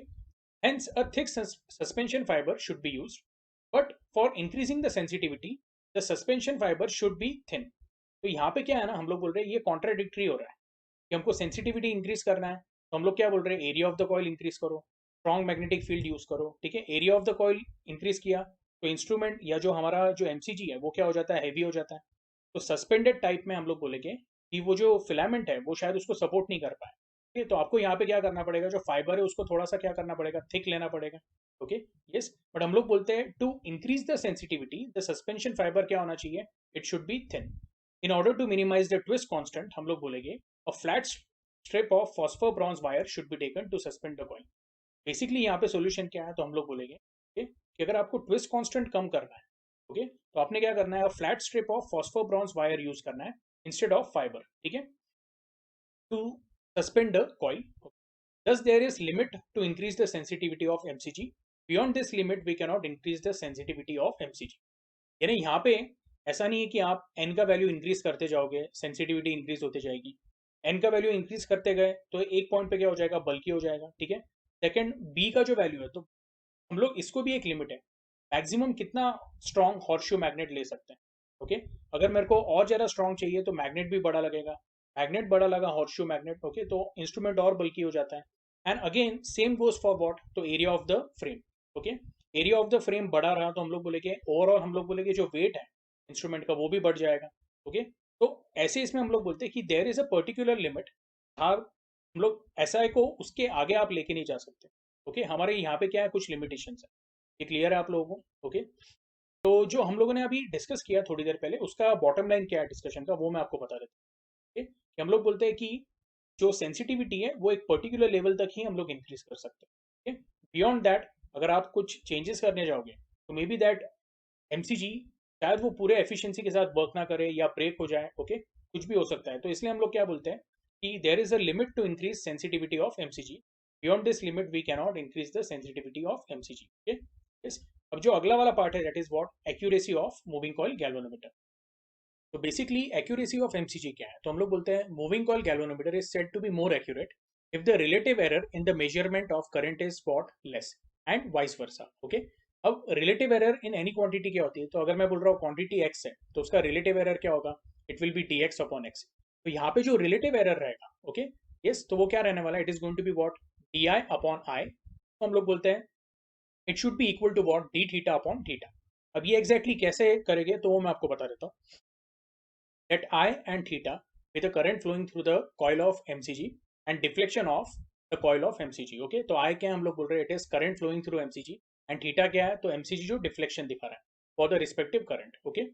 hence a thick suspension fiber should be used, but for increasing the sensitivity the suspension fiber should be thin। तो यहाँ पे क्या है ना, हम लोग बोल रहे हैं ये कॉन्ट्राडिक्टरी हो रहा है कि हमको सेंसिटिविटी इंक्रीज करना है, तो हम लोग क्या बोल रहे हैं, area of the coil increase करो, स्ट्रॉन्ग मैग्नेटिक फील्ड यूज करो। ठीक है, area of the coil increase किया तो इंस्ट्रूमेंट या जो हमारा जो एमसीजी है वो क्या हो जाता है, हैवी हो जाता है। तो सस्पेंडेड टाइप में हम लोग बोलेंगे कि वो जो फिलामेंट है वो शायद उसको सपोर्ट नहीं कर पाए। ठीक है, तो आपको यहाँ पे क्या करना पड़ेगा, जो फाइबर है उसको थोड़ा सा क्या करना पड़ेगा, थिक लेना पड़ेगा। ओके, यस, बट हम लोग बोलते हैं to increase the sensitivity the suspension fibre क्या होना चाहिए, it should be thin. In order to minimise the twist constant हम लोग बोलेंगे a flat strip of phosphor bronze wire should be taken to suspend the coil. Basically यहाँ पे solution क्या है, तो हम लोग बोलेंगे okay, कि अगर आपको ट्विस्ट कांस्टेंट कम करना है, ओके, तो आपने क्या करना है, flat strip of phosphor bronze wire use करना है इंस्टेड ऑफ फाइबर। ठीक है, to suspend the coil. Thus, there is limit to increase the sensitivity of MCG. Beyond this limit, we cannot increase the sensitivity of MCG. यानी यहाँ पे ऐसा नहीं है कि आप n का वैल्यू इंक्रीज करते जाओगे सेंसिटिविटी इंक्रीज होती जाएगी. n का वैल्यू इंक्रीज करते गए तो एक पॉइंट पे क्या हो जाएगा, बल्कि हो जाएगा. ठीक है. सेकंड, b का जो वैल्यू है, तो हम लोग इसको भी एक लिमिट है, मैक्सिमम कितना स्ट्रॉन्ग हॉर्सशू मैग्नेट ले सकते हैं. ओके. अगर मेरे को और ज़्यादा स्ट्रॉन्ग चाहिए तो मैग्नेट भी बड़ा लगेगा. मैग्नेट बड़ा लगा, हॉर्सशू मैग्नेट. ओके. तो इंस्ट्रूमेंट और बल्कि हो जाता है. And again same goes for what, तो area of the frame. Okay. Area of the frame बढ़ा रहा तो हम लोग बोलेंगे ओवरऑल, हम लोग बोलेंगे जो वेट है इंस्ट्रूमेंट का वो भी बढ़ जाएगा. ओके. तो ऐसे इसमें हम लोग बोलते हैं कि there is a particular limit. हम लोग एसआई को उसके आगे आप लेके नहीं जा सकते. ओके. हमारे यहाँ पे क्या है, कुछ लिमिटेशन है. ये क्लियर है आप लोगों को? ओके. तो जो हम लोगों ने अभी डिस्कस किया थोड़ी देर पहले, उसका बॉटम लाइन क्या है डिस्कशन का, वो मैं आपको बता देता हूँ. ओके. कि हम लोग बोलते हैं कि जो सेंसिटिविटी है वो एक पर्टिकुलर लेवल तक ही हम लोग इंक्रीज कर सकते हैं. ओके. बियॉन्ड दैट अगर आप कुछ चेंजेस करने जाओगे तो मे बी दैट एमसीजी शायद वो पूरे एफिशिएंसी के साथ वर्क ना करे या ब्रेक हो जाए. ओके. कुछ भी हो सकता है. तो इसलिए हम लोग क्या बोलते हैं कि there is a limit to increase sensitivity of MCG. Beyond this limit we cannot increase the sensitivity of MCG. Okay. Yes. अब जो अगला वाला पार्ट है, that is what, accuracy of moving coil galvanometer. तो बेसिकली एक्यूरेसी ऑफ एमसीजी क्या है, तो हम लोग बोलते हैं moving coil galvanometer is said to be more accurate if the relative error in the measurement of current is what, less, and vice versa. Okay. अब relative error in any quantity क्या होती है, तो अगर मैं बोल रहा हूँ क्वांटिटी x है तो उसका रिलेटिव एरर क्या होगा, it will be dx upon x. तो यहाँ पे जो रिलेटिव एरर रहेगा, ओके, यस, तो वो क्या रहने वाला है, it is going to be what, di upon i. तो हम लोग बोलते हैं it should be equal to what, d theta upon theta. अब ये एग्जैक्टली कैसे करेंगे तो वो मैं आपको बता देता हूँ. Let I and theta with a current flowing through the coil of MCG and deflection of the coil of MCG. Okay, तो I क्या हम लोग बोल रहे हैं, it is current flowing through MCG and theta क्या है, तो MCG जो deflection दिखा रहा है for the respective current. Okay,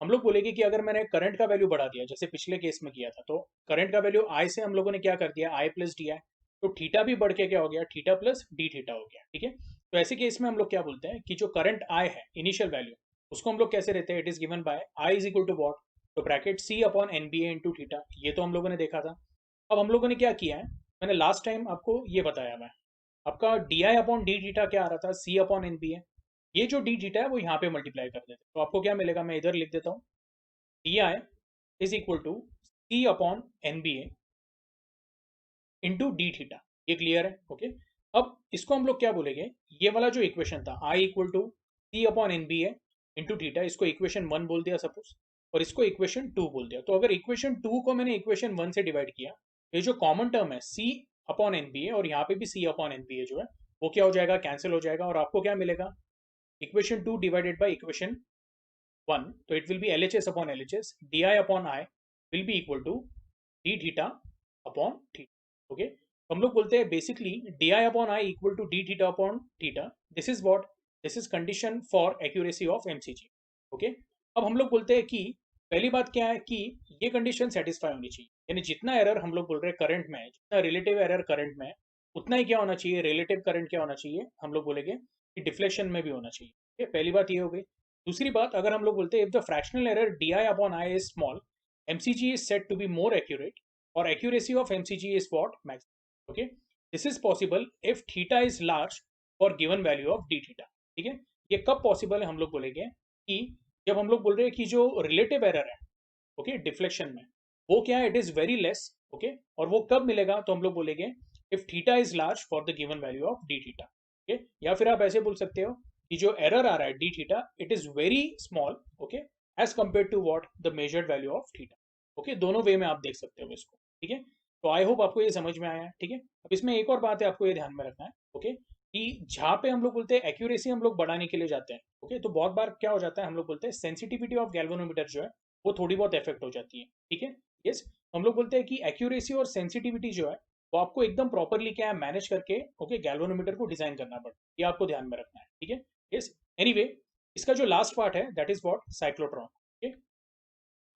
हम लोग बोलेंगे कि अगर मैंने करंट का वैल्यू बढ़ा दिया जैसे पिछले केस में किया था, तो करंट का वैल्यू I से हम लोगों ने क्या कर दिया, I प्लस डी आई, तो थीटा भी बढ़ के क्या हो गया, थीटा प्लस डी थीटा हो गया. ठीक है. तो ऐसे केस में हम लोग क्या बोलते हैं कि जो करंट I है इनिशियल वैल्यू, उसको हम लोग कैसे रहते हैं, it is given by I is equal to what, तो bracket C upon N B A into theta. ये तो हम लोगों ने देखा था. अब हम लोगों ने क्या किया है, मैंने लास्ट टाइम आपको ये बताया, मैं आपका D I upon D theta क्या आ रहा था, सी अपॉन एन बी ए. ये जो डी थीटा है वो यहाँ पे मल्टीप्लाई कर देते, तो आपको क्या मिलेगा, मैं इधर लिख देता हूँ, D I is equal to C upon N B A into D theta. ये क्लियर है? ओके. अब इसको हम लोग क्या बोलेंगे, ये वाला जो इक्वेशन था I equal to C upon N B A into theta, इसको इक्वेशन 1 बोल दिया सपोज, और इसको इक्वेशन 2 बोल दिया. तो अगर इक्वेशन 2 को मैंने इक्वेशन 1 से डिवाइड किया, ये जो कॉमन टर्म है सी अपॉन एन बी ए, और यहाँ पे भी सी अपॉन एन बी ए जो है वो क्या हो जाएगा, कैंसिल हो जाएगा, और आपको क्या मिलेगा, इक्वेशन 2 डिवाइडेड बाई इक्वेशन 1, तो it will be L H S upon L H S, D I upon I will be equal to D theta upon theta. Okay. हम लोग बोलते हैं basically D I upon I equal to D theta upon theta. This is what, this is condition for accuracy of MCG. Okay. अब हम लोग बोलते हैं कि पहली बात क्या है कि ये कंडीशन सेटिस्फाई होनी चाहिए, यानी जितना एरर हम लोग बोल रहे हैं करंट में है, जितना रिलेटिव एरर करंट में है, उतना ही क्या होना चाहिए, रिलेटिव करंट क्या होना चाहिए, हम लोग बोलेंगे कि डिफ्लेक्शन में भी होना चाहिए. okay? पहली बात ये हो गई. दूसरी बात, अगर हम लोग बोलते हैं if the fractional error D I upon I is small, MCG is said to be more accurate, or accuracy of MCG is what, max. Okay, this is possible if theta is large for given value of d theta. ठीक है. ये कब possible है, हम लोग बोलेंगे कि जब हम लोग बोल रहे हैं कि जो रिलेटिव एरर है, ओके, डिफ्लेक्शन में, वो क्या है, it is very less. Okay. और वो कब मिलेगा, तो हम लोग बोलेंगे if theta is large for the given value of D theta. Okay. या फिर आप ऐसे बोल सकते हो कि जो एरर आ रहा है D theta, it is very small, okay, as compare to what, the measured value of theta. Okay. दोनों वे में आप देख सकते हो इसको. ठीक है. तो आई होप आपको ये समझ में आया है. ठीक है. अब इसमें एक और बात है आपको ये ध्यान में रखना है, ओके, कि जहाँ पे हम लोग बोलते हैं एक्यूरेसी हम लोग बढ़ाने के लिए जाते हैं, ओके, तो बहुत बार क्या हो जाता है, हम लोग बोलते हैं सेंसिटिविटी ऑफ गैल्वेनोमीटर जो है वो थोड़ी बहुत इफेक्ट हो जाती है. ठीक है. यस. हम लोग बोलते हैं कि एक्यूरेसी और सेंसिटिविटी जो है वो आपको एकदम प्रॉपरली क्या है, मैनेज करके, ओके, गैल्वेनोमीटर को डिजाइन करना पड़ता है. ये आपको ध्यान में रखना है. ठीक है. यस. एनीवे, इसका जो लास्ट पार्ट है that is what, cyclotron. Okay.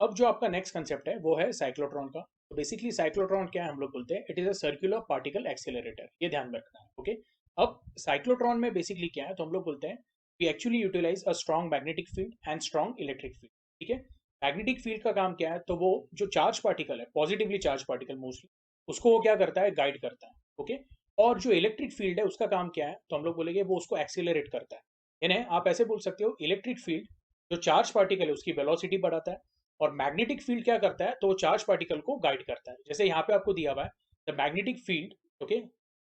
अब जो आपका नेक्स्ट कंसेप्ट है वो है साइक्लोट्रॉन का. तो बेसिकली साइक्लोट्रॉन क्या है, हम लोग बोलते हैं it is a circular particle accelerator. ये ध्यान में रखना है. ओके. अब साइक्लोट्रॉन में बेसिकली क्या है, तो हम लोग बोलते हैं we actually utilise a strong magnetic field and strong electric field. ठीक है. मैग्नेटिक फील्ड का काम क्या है, तो वो जो चार्ज पार्टिकल है, पॉजिटिवली चार्ज पार्टिकल मोस्टली, उसको वो क्या करता है, गाइड करता है। ओके, और जो इलेक्ट्रिक फील्ड है उसका काम क्या है, तो हम लोग बोलेंगे वो उसको एक्सीलरेट करता है। यानी आप ऐसे बोल सकते हो, इलेक्ट्रिक फील्ड जो चार्ज पार्टिकल है उसकी वेलोसिटी बढ़ाता है, और मैग्नेटिक फील्ड क्या करता है, तो वो चार्ज पार्टिकल को गाइड करता है। जैसे यहाँ पे आपको दिया हुआ है the magnetic field, okay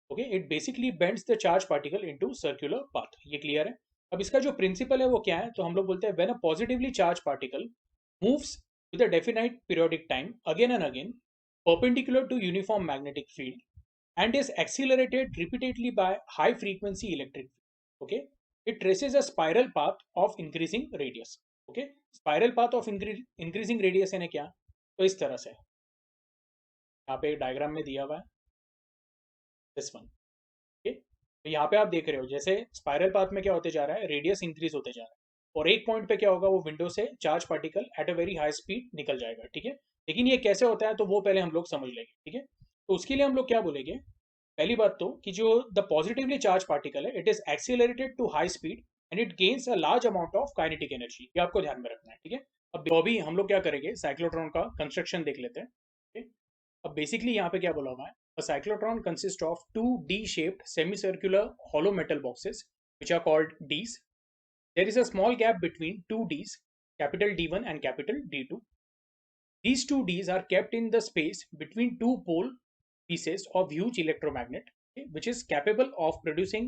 okay, it basically bends the charge particle into circular path. ये क्लियर है। अब इसका जो प्रिंसिपल है वो क्या है, तो हम लोग बोलते हैं when a positively charge particle moves with a definite periodic time again and again perpendicular to uniform magnetic field and is accelerated repeatedly by high frequency electric field. Okay, it traces a spiral path of increasing radius. Okay, spiral path of increasing radius यानी क्या, तो इस तरह से यहाँ पे diagram में दिया हुआ है दिस वन। ओके, तो यहाँ पे आप देख रहे हो जैसे स्पाइरल पाथ में क्या होते जा रहा है, रेडियस इंक्रीज होते जा रहा है, और एक पॉइंट पे क्या होगा, वो विंडो से charge particle at a very high speed निकल जाएगा। ठीक है, लेकिन ये कैसे होता है तो वो पहले हम लोग समझ लेंगे। ठीक है, तो उसके लिए हम लोग क्या बोलेंगे, पहली बात तो कि जो द पॉजिटिवली चार्ज पार्टिकल है it is accelerated to high speed and it gains a large amount of kinetic energy. ये आपको ध्यान में रखना है। ठीक है, अब अभी हम लोग क्या करेंगे, साइक्लोट्रॉन का कंस्ट्रक्शन देख लेते हैं। ठीक है? अब बेसिकली यहाँ पे क्या बोला हुआ है, a cyclotron consists of two D-shaped semicircular hollow metal boxes which are called Ds. There is a small gap between two Ds, capital D1 and capital D2. These two Ds are kept in the space between two pole pieces of huge electromagnet, okay, which is capable of producing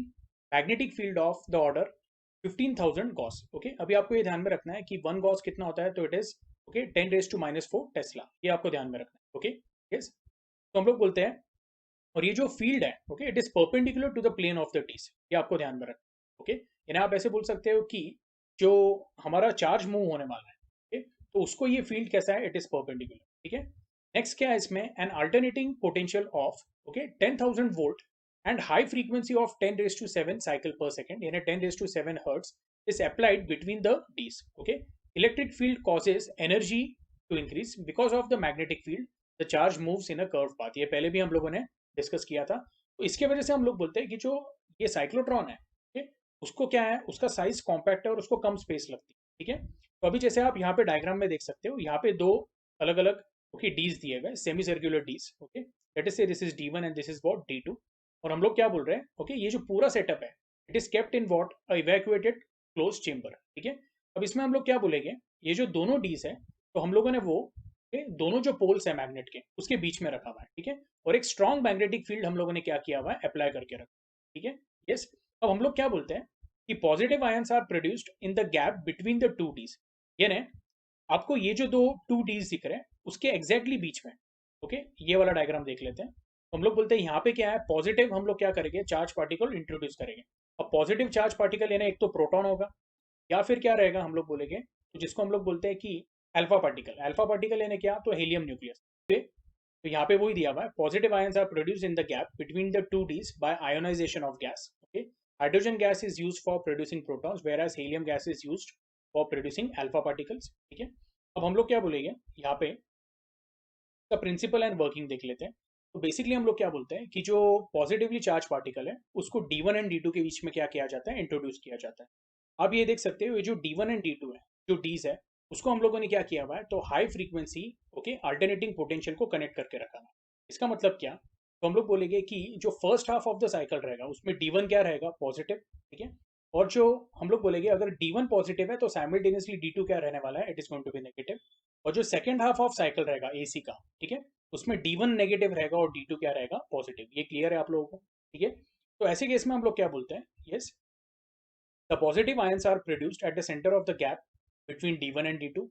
magnetic field of the order 15,000 Gauss. Okay, अभी आपको ये ध्यान में रखना है कि 1 Gauss कितना होता है, तो इट इज ओके 10⁻⁴ टेस्ला। ये आपको ध्यान में रखना है। ओके, यस, तो हम लोग बोलते हैं, और ये जो फील्ड है, okay, it is perpendicular to the plane of the dees. ये आपको ध्यान में रखना। ओके, यानी आप ऐसे बोल सकते हो कि जो हमारा चार्ज मूव होने वाला है, ओके, तो उसको ये फील्ड कैसा है, इट इज परपेंडिकुलर। ठीक है, नेक्स्ट क्या है इसमें, an alternating potential of okay 10,000 volt and high frequency of 10⁻⁷ cycle per second, यानी 10⁻⁷ hertz is applied between the dees. Okay, electric field causes energy to increase because of the magnetic field, the charge moves in a curve path. ये पहले भी हम लोगों ने discuss किया था। तो इसके वजह से हम लोग बोलते हैं कि जो ये साइक्लोट्रॉन है, ठीक है, उसको क्या है, उसका साइज कॉम्पैक्ट है और उसको कम स्पेस लगती है। ठीक है, तो अभी जैसे आप यहाँ पे डायग्राम में देख सकते हो, यहाँ पे दो अलग अलग ओके डीज दिए गए, semi circular Ds. Okay, late us say this is D1 and this is what D2। और हम लोग क्या बोल रहे हैं, ओके, ये जो पूरा सेटअप है it is kept in what a evacuated close chamber. ठीक है, अब इसमें हम लोग क्या बोलेंगे, ये जो दोनों डीज है, तो हम लोगों ने वो दोनों जो पोल्स है मैग्नेट के उसके बीच में रखा हुआ है। ठीक है, और एक स्ट्रॉन्ग मैग्नेटिक फील्ड हम लोगों ने क्या किया हुआ है, अप्लाई करके रखा। ठीक है, यस, अब हम लोग क्या बोलते हैं कि positive ions are produced in the gap between the two dees. यानी आपको ये जो दो टू डीज दिख रहे हैं उसके एग्जैक्टली बीच में, ओके, ये वाला डायग्राम देख लेते हैं। तो हम लोग बोलते हैं यहाँ पे क्या है, पॉजिटिव हम लोग क्या करेंगे, चार्ज पार्टिकल इंट्रोड्यूस करेंगे। अब पॉजिटिव चार्ज पार्टिकल यानी एक तो प्रोटॉन होगा, या फिर क्या रहेगा, हम लोग बोलेंगे तो जिसको हम लोग बोलते हैं कि अल्फा पार्टिकल। अल्फा पार्टिकल यानी क्या, तो हेलियम न्यूक्लियस। तो यहाँ पे वही दिया हुआ है, positive ions are produced in the gap between the two dees by ionisation of gas. Okay, hydrogen gas is used for producing protons whereas helium gas is used for producing alpha particles। ठीक है, अब हम लोग क्या बोलेंगे यहाँ पे, इसका प्रिंसिपल एंड वर्किंग देख लेते हैं। तो बेसिकली हम लोग क्या बोलते हैं कि जो पॉजिटिवली चार्ज पार्टिकल है उसको D1 एंड D2 के बीच में क्या किया जाता है, इंट्रोड्यूस किया जाता है। आप ये देख सकते हो, ये जो D1 एंड D2 है, जो डीज है, उसको हम लोगों ने क्या किया हुआ है, तो high frequency okay alternating potential को कनेक्ट करके रखा है। इसका मतलब क्या, तो हम लोग बोलेंगे कि जो first half of the cycle रहेगा उसमें D1 क्या रहेगा, पॉजिटिव। ठीक है, और जो हम लोग बोलेंगे अगर D1 पॉजिटिव है तो साइमल्टेनियसली D2 क्या रहने वाला है, it is going to be negative. और जो सेकंड हाफ ऑफ साइकिल रहेगा AC का, ठीक है, उसमें D1 नेगेटिव रहेगा और D2 क्या रहेगा, पॉजिटिव। ये क्लियर है आप लोगों को। ठीक है, तो ऐसे केस में हम लोग क्या बोलते हैं, yes, the positive ions are produced at the centre of the gap between D1 and D2.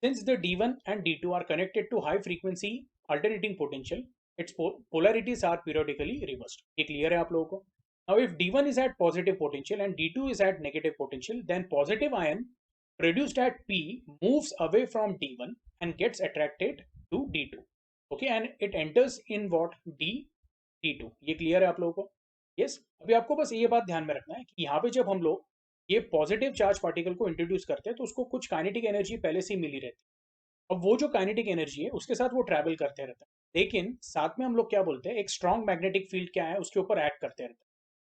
Since the D1 and D2 are connected to high frequency alternating potential, its polarities are periodically reversed. ये clear है आप लोगों को। Now, if D1 is at positive potential and D2 is at negative potential, then positive ion produced at P moves away from D1 and gets attracted to D2. Okay, and it enters in what, D2। ये clear है आप लोगों को। Yes, अभी आपको बस ये बात ध्यान में रखना है कि यहाँ पे जब हम लोग ये पॉजिटिव चार्ज पार्टिकल को इंट्रोड्यूस करते हैं तो उसको कुछ काइनेटिक एनर्जी पहले से ही मिली रहती है। अब वो जो काइनेटिक एनर्जी है उसके साथ वो ट्रैवल करते रहता है, लेकिन साथ में हम लोग क्या बोलते हैं, एक स्ट्रॉन्ग मैग्नेटिक फील्ड क्या है उसके ऊपर एक्ट करते रहता है।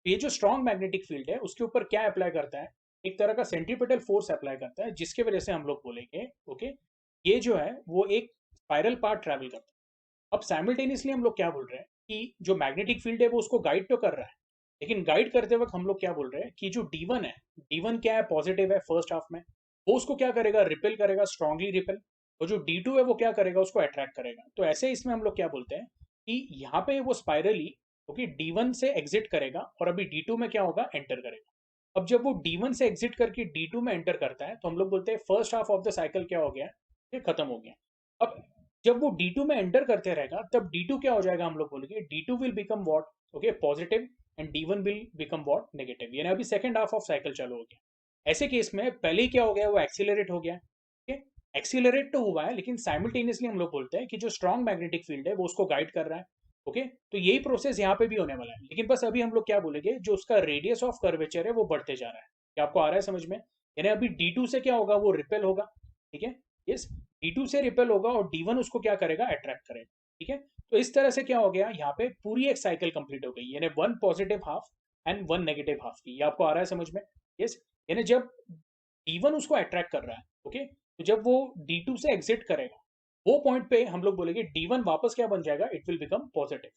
तो ये जो स्ट्रॉन्ग मैग्नेटिक फील्ड है उसके ऊपर क्या अप्लाई करता है, एक तरह का सेंट्रीपिटल फोर्स अप्लाई करता है, जिसके वजह से हम लोग बोलेंगे ओके ये जो है वो एक स्पाइरल पाथ ट्रैवल करता है। अब साइमल्टेनियसली हम लोग क्या बोल रहे हैं कि जो मैग्नेटिक फील्ड है वो उसको गाइड तो कर रहा है, लेकिन गाइड करते वक्त हम लोग क्या बोल रहे हैं कि जो D1 है, D1 क्या है, पॉजिटिव है फर्स्ट हाफ में, वो उसको क्या करेगा, रिपेल करेगा, स्ट्रांगली रिपेल। और जो D2 है वो क्या करेगा, उसको अट्रैक्ट करेगा। तो ऐसे इसमें हम लोग क्या बोलते हैं कि यहाँ पे वो स्पाइरली ओके D1 से एग्जिट करेगा और अभी D2 में क्या होगा, एंटर करेगा। अब जब वो D1 से एग्जिट करके D2 में एंटर करता है तो हम लोग बोलते हैं first half of the cycle क्या हो गया, ये खत्म हो गया। अब जब वो D2 में एंटर करते रहेगा तब D2 क्या हो जाएगा, हम लोग बोलेंगे D2 will become what, okay, positive, and D1 will become what, negative. यानी अभी सेकंड हाफ ऑफ साइकिल चालू हो गया। ऐसे केस में पहले ही क्या हो गया, वो एक्सीलरेट हो गया। ठीक है, एक्सीलरेट तो हुआ है लेकिन साइमल्टेनियसली हम लोग बोलते हैं कि जो स्ट्रॉन्ग मैग्नेटिक फील्ड है वो उसको गाइड कर रहा है। ओके, तो यही प्रोसेस यहाँ पे भी होने वाला है, लेकिन बस अभी हम लोग क्या बोलेंगे, जो उसका रेडियस ऑफ कर्वेचर है वो बढ़ते जा रहा है। क्या आपको आ रहा है समझ में? यानी अभी D2 से क्या होगा, वो रिपेल होगा। ठीक है, यस, D2 से रिपेल होगा और D1 उसको क्या करेगा, अट्रैक्ट करेगा। ठीक है, तो इस तरह से क्या हो गया, यहाँ पे पूरी एक साइकिल कंप्लीट हो गई, यानी one positive half and one negative half की। ये आपको आ रहा है समझ में? यस, यानी जब D1 उसको अट्रैक्ट कर रहा है, ओके, तो जब वो D2 से एग्जिट करेगा, वो पॉइंट पे हम लोग बोलेंगे D1 वापस क्या बन जाएगा, इट विल बिकम पॉजिटिव।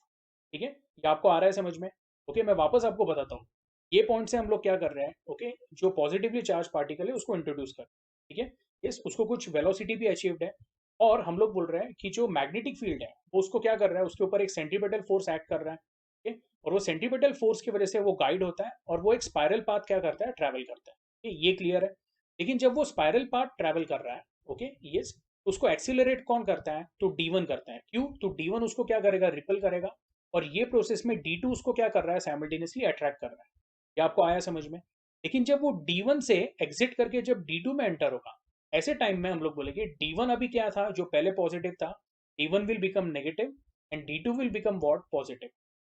ठीक है, ये आपको आ रहा है समझ में? ओके, मैं वापस आपको बताता हूँ। ये पॉइंट से हम लोग क्या कर रहे हैं, ओके, जो पॉजिटिवली चार्ज पार्टिकल है उसको इंट्रोड्यूस कर, ठीक है, यस, उसको कुछ वेलोसिटी भी अचीव्ड है। और हम लोग बोल रहे हैं कि जो मैग्नेटिक फील्ड है वो उसको क्या कर रहा है, उसके ऊपर एक सेंट्रीपिटल फोर्स एक्ट कर रहा है। ठीक है, और वो सेंट्रीपिटल फोर्स की वजह से वो गाइड होता है और वो एक स्पाइरल पाथ क्या करता है, ट्रैवल करता है। ठीक है, ये क्लियर है? लेकिन जब वो स्पाइरल पाथ ट्रैवल कर रहा है, ओके, यस, उसको एक्सीलरेट कौन करता है, तो D1 करता है। क्यों? तो D1 उसको क्या करेगा, रिपल करेगा। और ये प्रोसेस में D2 उसको क्या कर रहा है, साइमल्टेनियसली अट्रैक्ट कर रहा है। ये आपको आया समझ में? लेकिन जब वो D1 से एग्जिट करके जब D2 में एंटर होगा, ऐसे टाइम में हम लोग बोलेंगे D1 अभी क्या था, जो पहले पॉजिटिव था, D1 will become negative and D2 will become what, positive.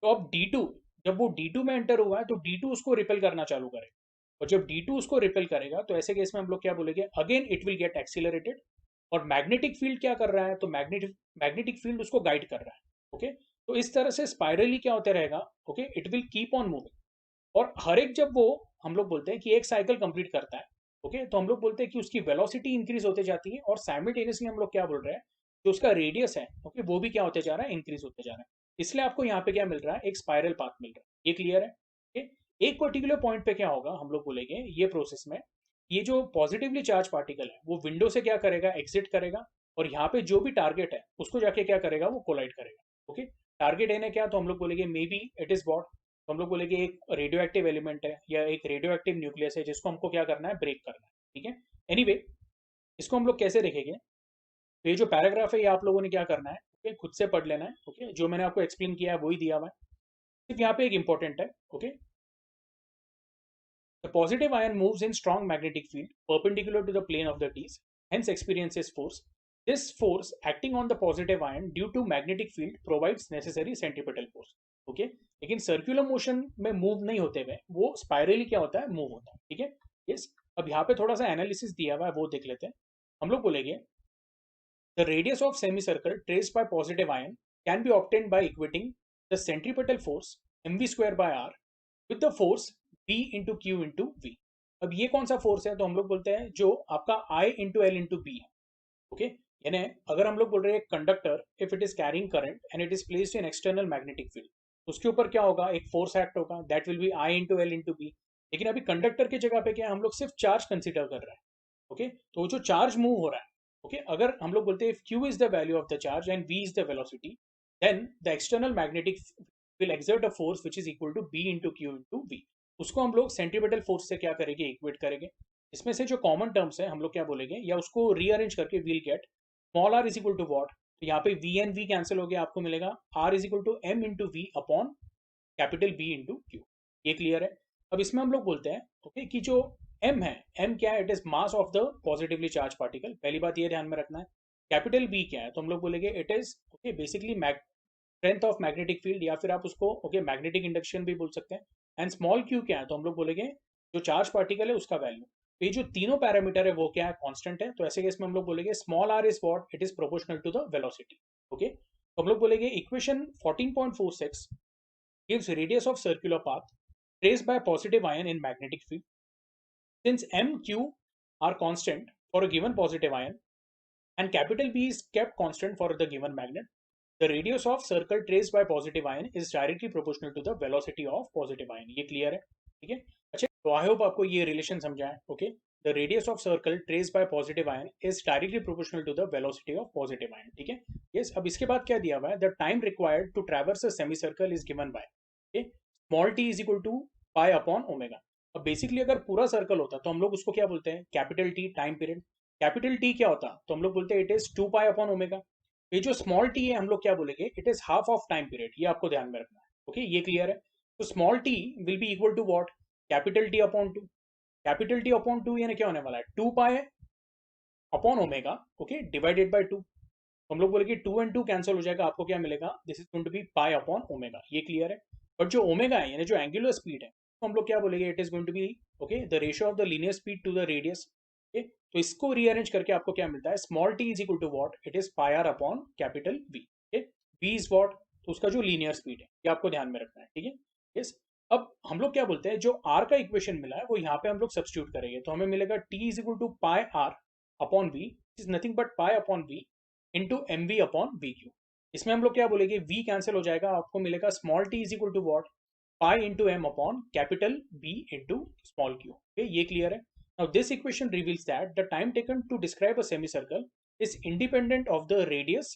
तो अब D2, जब वो D2 में एंटर हुआ है तो D2 उसको रिपेल करना चालू करेगा। और जब D2 उसको रिपेल करेगा तो ऐसे केस में हम लोग क्या बोलेंगे, again it will get accelerated. और मैग्नेटिक फील्ड क्या कर रहा है, तो मैग्नेटिक मैग्नेटिक फील्ड उसको गाइड कर रहा है। ओके, तो इस तरह से स्पाइरली क्या होते रहेगा, okay, it will keep on moving. और हर एक जब वो हम लोग बोलते हैं कि एक साइकिल कंप्लीट करता है, ओके, तो हम लोग बोलते हैं कि उसकी वेलोसिटी इंक्रीज होते जाती है और साइमल्टेनियसली हम लोग क्या बोल रहे हैं, जो उसका रेडियस है, ओके, वो भी क्या होते जा रहा है, इंक्रीज होते जा रहा है। इसलिए आपको यहाँ पे क्या मिल रहा है, एक स्पाइरल पाथ मिल रहा है। ये क्लियर है? ओके, एक पर्टिकुलर पॉइंट पे क्या होगा, हम लोग बोलेंगे ये प्रोसेस में, ये जो पॉजिटिवली चार्ज पार्टिकल है वो विंडो से क्या करेगा, एग्जिट करेगा। और यहाँ पे जो भी टारगेट है उसको जाके क्या करेगा, वो कोलाइड करेगा। ओके, टारगेट है क्या, तो हम लोग बोलेंगे may be it is what, तो हम लोग बोलेंगे एक रेडियो एक्टिव एलिमेंट है या एक रेडियो एक्टिव न्यूक्लियस है जिसको हमको क्या करना है, ब्रेक करना है। ठीक है, एनीवे, इसको हम लोग कैसे देखेंगे, तो ये जो पैराग्राफ है ये आप लोगों ने क्या करना है, ओके, खुद से पढ़ लेना है। ओके, जो मैंने आपको एक्सप्लेन किया है वही दिया हुआ है, सिर्फ यहाँ पे एक इंपॉर्टेंट है। Okay, the positive ion moves in strong magnetic field perpendicular to the plane of the dees, hence experiences force. This force acting on the positive ion due to magnetic field provides necessary centripetal force. Okay, लेकिन circular motion में move नहीं होते हुए वो spirally क्या होता है, move होता है। ठीक है, यस, अब यहाँ पे थोड़ा सा एनालिसिस दिया हुआ है वो देख लेते हैं। हम लोग बोलेंगे the radius of semi circle traced by positive ion can be obtained by equating the centripetal force mv square by r with the force v into Q into V. अब ये कौन सा फोर्स है, तो हम लोग बोलते हैं जो आपका I into L into B है। ओके, यानी अगर हम लोग बोल रहे हैं conductor, if it is carrying current and it is placed in external magnetic field, उसके ऊपर क्या होगा, एक फोर्स एक्ट होगा, that will be I into L into B. लेकिन अभी कंडक्टर की जगह पे क्या है, हम लोग सिर्फ चार्ज कंसिडर कर रहे हैं। ओके, तो जो चार्ज मूव हो रहा है, ओके, अगर हम लोग बोलते हैं Q is the value of the charge and V is the velocity, then the external magnetic will exert a force which is equal to B into Q into V. उसको हम लोग सेंट्रीपिटल फोर्स से क्या करेंगे, equate करेंगे। इसमें से जो कॉमन टर्म्स है हम लोग क्या बोलेंगे, या उसको रीअरेंज करके we'll get small R is equal to what, तो यहाँ पे वी एंड वी कैंसिल हो गया, आपको मिलेगा R is equal to M into V upon capital B into Q. ये क्लियर है? अब इसमें हम लोग बोलते हैं ओके कि जो एम है, एम क्या है, it is mass of the positively charge particle. पहली बात ये ध्यान में रखना है। कैपिटल बी क्या है, तो हम लोग बोलेंगे it is okay basically strength of magnetic field, या फिर आप उसको ओके मैग्नेटिक इंडक्शन भी बोल सकते हैं। एंड स्मॉल क्यू क्या है, तो हम लोग बोलेंगे जो चार्ज पार्टिकल है उसका वैल्यू। तो ये जो तीनों पैरामीटर है वो क्या है, कांस्टेंट है। तो ऐसे केस में हम लोग बोलेंगे small R is what, it is proportional to the velocity. Okay, तो हम लोग बोलेंगे equation 14.46 gives radius of circular path traced by positive ion in magnetic field. Since m, q are constant for a given positive ion and capital B is kept constant for the given magnet, the radius of circle traced by positive ion is directly proportional to the velocity of positive ion. ये clear है? ठीक है। अच्छा, तो I hope आपको ये relation समझा है। Okay, the radius of circle traced by positive ion is directly proportional to the velocity of positive ion. ठीक है। यस, अब इसके बाद क्या दिया हुआ है? The time required to traverse a semi circle is given by small T is equal to pi upon omega. अब बेसिकली अगर पूरा सर्कल होता तो हम लोग उसको क्या बोलते हैं? Capital T time period. Capital T क्या होता? तो हम लोग बोलते हैं it is 2 pi upon omega. ये जो स्मॉल टी है हम लोग क्या बोलेंगे? It is half of time period. ये आपको ध्यान में रखना है। ओके, ये क्लियर है? तो small T will be equal to what? Capital T upon 2। Capital T upon 2 यानी क्या होने वाला है? 2 pi upon omega, okay, divided by 2। हम लोग बोलेंगे 2 and 2 कैंसिल हो जाएगा, आपको क्या मिलेगा? This is going to be pi upon omega. ये क्लियर है? बट जो ओमेगा है यानी जो एंगुलर स्पीड है तो हम लोग क्या बोलेंगे? It is going to be okay the ratio of the linear speed to the radius. Okay, तो इसको रीअरेंज करके आपको क्या मिलता है? Small T is equal to what? It is pi R upon capital V. Okay, V is what? तो उसका जो लीनियर स्पीड है ये आपको ध्यान में रखना है। ठीक है। यस, अब हम लोग क्या बोलते हैं? जो आर का इक्वेशन मिला है वो यहाँ पे हम लोग सब्स्टिट्यूट करेंगे तो हमें मिलेगा T is equal to pi R upon V is nothing but pi upon V into M V upon V Q. इसमें हम लोग क्या बोलेंगे? v कैंसिल हो जाएगा, आपको मिलेगा small t is equal to what? Pi into M upon capital B into small Q. ये क्लियर है? Now this equation reveals that the time taken to describe a semi circle is independent of the radius,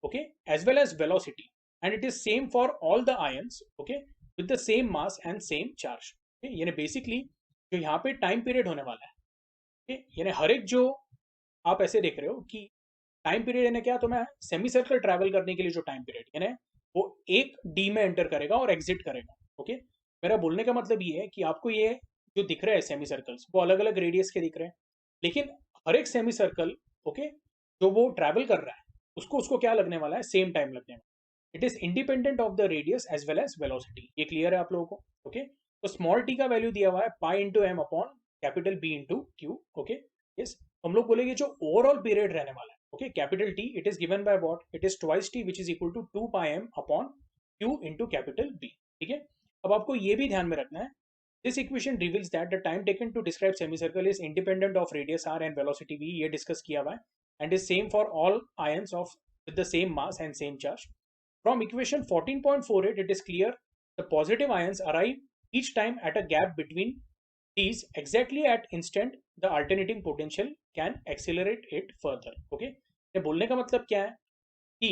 okay, as well as velocity, and it is same for all the ions, okay, with the same mass and same charge। okay, यानी basically जो यहाँ पे time period होने वाला है, okay, यानी हर एक जो आप ऐसे देख रहे हो कि टाइम पीरियड यानी क्या? तो मैं सेमी सर्कल ट्रैवल करने के लिए जो टाइम पीरियड यानी वो एक डी में एंटर करेगा और एग्जिट करेगा। ओके, मेरा बोलने का मतलब ये है कि आपको ये जो दिख रहे हैं सेमी सर्कल्स वो अलग अलग रेडियस के दिख रहे हैं, लेकिन हर एक सेमी सर्कल ओके जो वो ट्रैवल कर रहा है उसको उसको क्या लगने वाला है? सेम टाइम लगने वाला है। It is independent of the radius as well as velocity. ये क्लियर है आप लोगों को? ओके, तो स्मॉल टी का वैल्यू दिया हुआ है pi into M upon capital B into Q. Okay, yes, हम लोग बोलेंगे जो ओवरऑल पीरियड रहने वाला है, okay, capital T, it is given by what? It is twice T, which is equal to 2 pi m upon Q into capital B। ठीक है। अब आपको ये भी ध्यान में रखना है, this equation reveals that the time taken to describe semicircle is independent of radius r and velocity v। ये डिस्कस किया हुआ है, and is same for all ions of with the same mass and same charge। From equation 14.48 it is clear the positive ions arrive each time at a gap between these exactly at instant the alternating potential can accelerate it further। Okay, ये बोलने का मतलब क्या है कि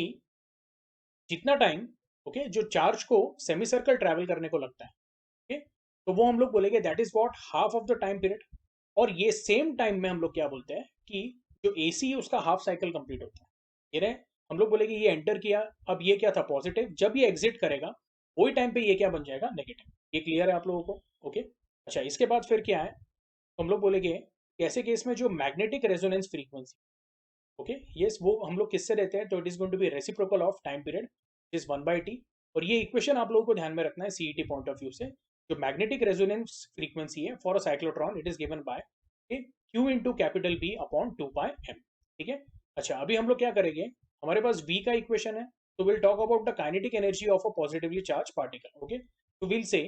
जितना time okay जो charge को सेमी सर्कल ट्रैवल करने को लगता है, ओके, तो वो हम लोग बोलेंगे that is what? Half of the time period. और ये सेम टाइम में हम लोग क्या बोलते हैं कि जो एसी है उसका हाफ साइकिल कंप्लीट होता है। ये रहे, हम लोग बोलेंगे ये एंटर किया, अब ये क्या था? पॉजिटिव। जब ये एग्जिट करेगा वही टाइम पे ये क्या बन जाएगा? नेगेटिव। ये क्लियर है आप लोगों को? ओके, अच्छा, इसके बाद फिर क्या है? तो हम लोग बोलेंगे कि ऐसे केस में जो magnetic resonance frequency, okay, yes, वो हम लोग किससे देते हैं? तो it is going to be reciprocal of time period is 1/t। और ये इक्वेशन आप लोगों को ध्यान में रखना है सीईटी पॉइंट ऑफ व्यू से। जो मैग्नेटिक रेजोनेंस फ्रीक्वेंसी है for a cyclotron it is given by Q into capital B upon 2 pi M. ठीक है। अच्छा, अभी हम लोग क्या करेंगे? हमारे पास v का इक्वेशन है, तो will talk about the kinetic energy of a positively charge particle. Okay, तो विल से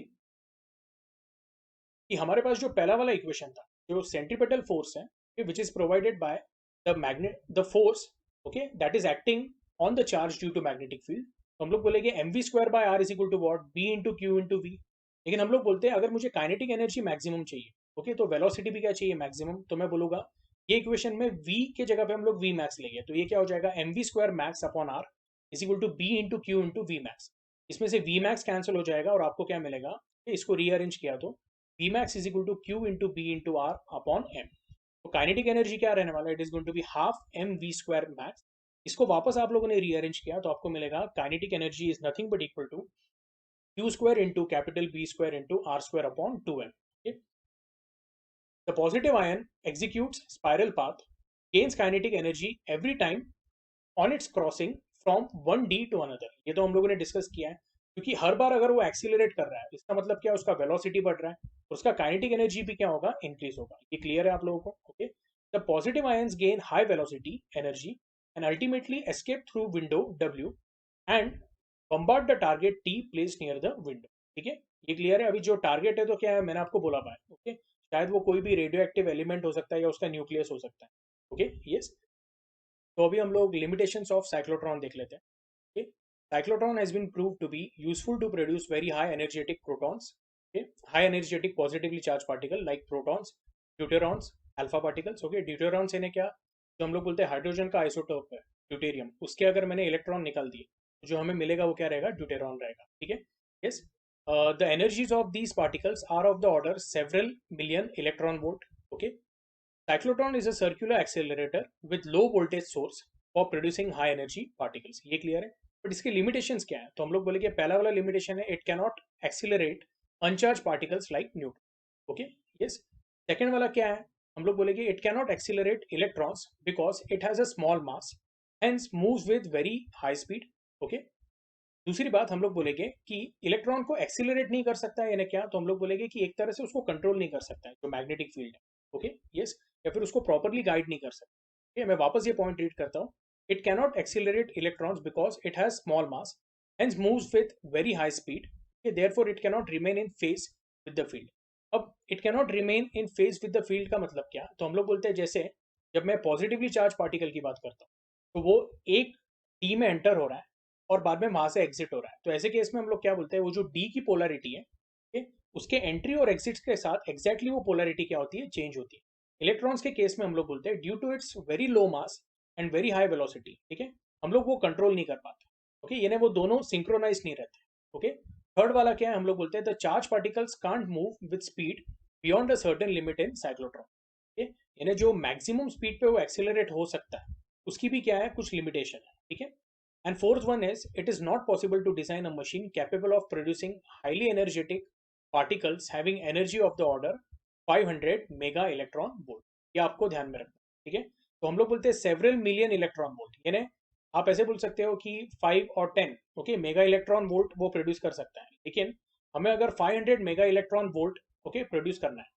कि हमारे पास जो पहला वाला इक्वेशन था, जो सेंट्रीपेटल फोर्स है which is provided by the magnet the force okay that is acting on the charge due to magnetic field, तो हम लोग बोलेंगे M V square by R is equal to what? B into Q into V. लेकिन हम लोग बोलते हैं अगर मुझे काइनेटिक एनर्जी मैक्सिमम चाहिए, ओके, तो वेलोसिटी भी क्या चाहिए? मैक्सिमम। तो मैं बोलूंगा ये इक्वेशन में v के जगह पे हम लोग v मैक्स लेंगे, तो ये क्या हो जाएगा? M V square max upon R is equal to B into Q into V max. इसमें से v मैक्स कैंसिल हो जाएगा और आपको क्या मिलेगा? इसको रीअरेंज किया तो v max is equal to q into b into r upon m। तो काइनेटिक एनर्जी क्या रहने वाला है? It is going to be half M V square max. इसको वापस आप लोगों ने रीअरेंज किया तो आपको मिलेगा kinetic energy is nothing but equal to q square into capital b square into r square upon 2m। The positive ion executes spiral path, gains kinetic energy every time on its crossing from one d to another। ये तो हम लोगों ने discuss किया है, क्योंकि हर बार अगर वो एक्सीलरेट कर रहा है इसका मतलब क्या? उसका वेलोसिटी बढ़ रहा है, उसका काइनेटिक एनर्जी भी क्या होगा? इंक्रीज होगा। ये क्लियर है आप लोगों को? Okay, the positive ions gain high velocity energy and ultimately escape through window w and bombard the target t placed near the window. ठीक है, ये क्लियर है? अभी जो टारगेट है तो क्या है? मैंने आपको बोला पाया, ओके, शायद वो कोई भी रेडियो एक्टिव एलिमेंट हो सकता है या उसका न्यूक्लियस हो सकता है। ओके, यस, तो अभी हम लोग लिमिटेशंस ऑफ साइक्लोट्रॉन देख लेते हैं। Cyclotron has been proved to be useful to produce very high energetic protons, okay, high energetic positively charged particle like protons, deuterons, alpha particles, okay. deuterons इन्हें क्या, जो हम लोग बोलते हैं हाइड्रोजन का आइसोटोप है ड्यूटेरियम, उसके अगर मैंने इलेक्ट्रॉन निकाल दिए तो जो हमें मिलेगा वो क्या रहेगा, ड्यूटेरॉन रहेगा, ठीक है. Yes. The energies of these particles are of the order several million electron volt, okay. Cyclotron is a circular accelerator with low voltage source for producing high energy particles. ये क्लियर है. But इसके limitations क्या है, तो हम लोग बोलेंगे पहला वाला लिमिटेशन है it can not accelerate अनचार्ज particles like neutron, okay. Yes. Second वाला क्या है, हम लोग बोलेंगे it can not accelerate electrons because it has a small mass hence moves with very high speed, okay. दूसरी बात हम लोग बोलेंगे कि इलेक्ट्रॉन को एक्सिलरेट नहीं कर सकता है, यानी क्या, तो हम लोग बोलेंगे कि एक तरह से उसको कंट्रोल नहीं कर सकता है जो मैग्नेटिक फील्ड है, ओके. यस. या फिर उसको प्रॉपरली गाइड नहीं कर सकता. okay? मैं वापस ये पॉइंट रीड करता हूँ. It cannot accelerate electrons because it has small mass hence moves with very high speed, therefore it cannot remain in phase with the field. अब it cannot remain in phase with the field का मतलब क्या, तो हम लोग बोलते हैं जैसे जब मैं पॉजिटिवली चार्ज पार्टिकल की बात करता हूँ तो वो एक डी में एंटर हो रहा है और बाद में वहां से एग्जिट हो रहा है, तो ऐसे केस में हम लोग क्या बोलते हैं, वो जो डी की पोलरिटी है, okay, उसके एंट्री और एग्जिट के साथ एग्जैक्टली वो पोलरिटी क्या होती है, चेंज होती है. इलेक्ट्रॉन्स के केस में हम लोग बोलते हैं due to its very low mass and very high velocity, ठीक है, हम लोग वो कंट्रोल नहीं कर पाते, ओके. यानी वो दोनों सिंक्रोनाइज नहीं रहते, ओके. थर्ड वाला क्या है, हम लोग बोलते हैं the charge particles can't move with speed beyond a certain limit in cyclotron, okay. यानी जो मैक्सिमम स्पीड पे वो एक्सेलरेट हो सकता है उसकी भी क्या है, कुछ लिमिटेशन है, ठीक है. And fourth one is, it is not possible to design a machine capable of producing highly energetic particles having energy of the order 500 mega electron volt. ये आपको ध्यान में रखना, ठीक है. तो हम लोग बोलते हैं सेवरल मिलियन इलेक्ट्रॉन वोल्ट, यानी आप ऐसे बोल सकते हो कि 5 और 10, ओके, मेगा इलेक्ट्रॉन वोल्ट वो प्रोड्यूस कर सकता है, लेकिन हमें अगर 500 mega electron volt, okay, produce करना है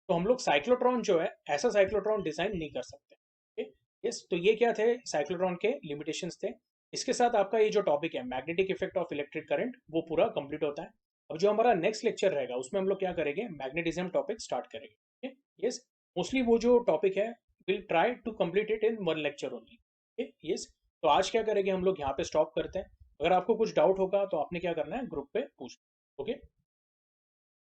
तो हम लोग साइक्लोट्रॉन जो है ऐसा साइक्लोट्रॉन डिजाइन नहीं कर सकते, ओके. यस. तो ये क्या थे, साइक्लोट्रॉन के लिमिटेशंस थे. इसके साथ आपका ये जो टॉपिक है magnetic effect of electric current वो पूरा कंप्लीट होता है. अब जो हमारा नेक्स्ट लेक्चर रहेगा उसमें हम लोग क्या करेंगे, मैग्नेटिज्म टॉपिक स्टार्ट करेंगे. यस. मोस्टली वो जो टॉपिक है will try to complete it in one lecture only. Yes. तो आज क्या करेंगे, हम लोग यहाँ पे स्टॉप करते हैं. अगर आपको कुछ डाउट होगा तो आपने क्या करना है, ग्रुप पे पूछना, ओके.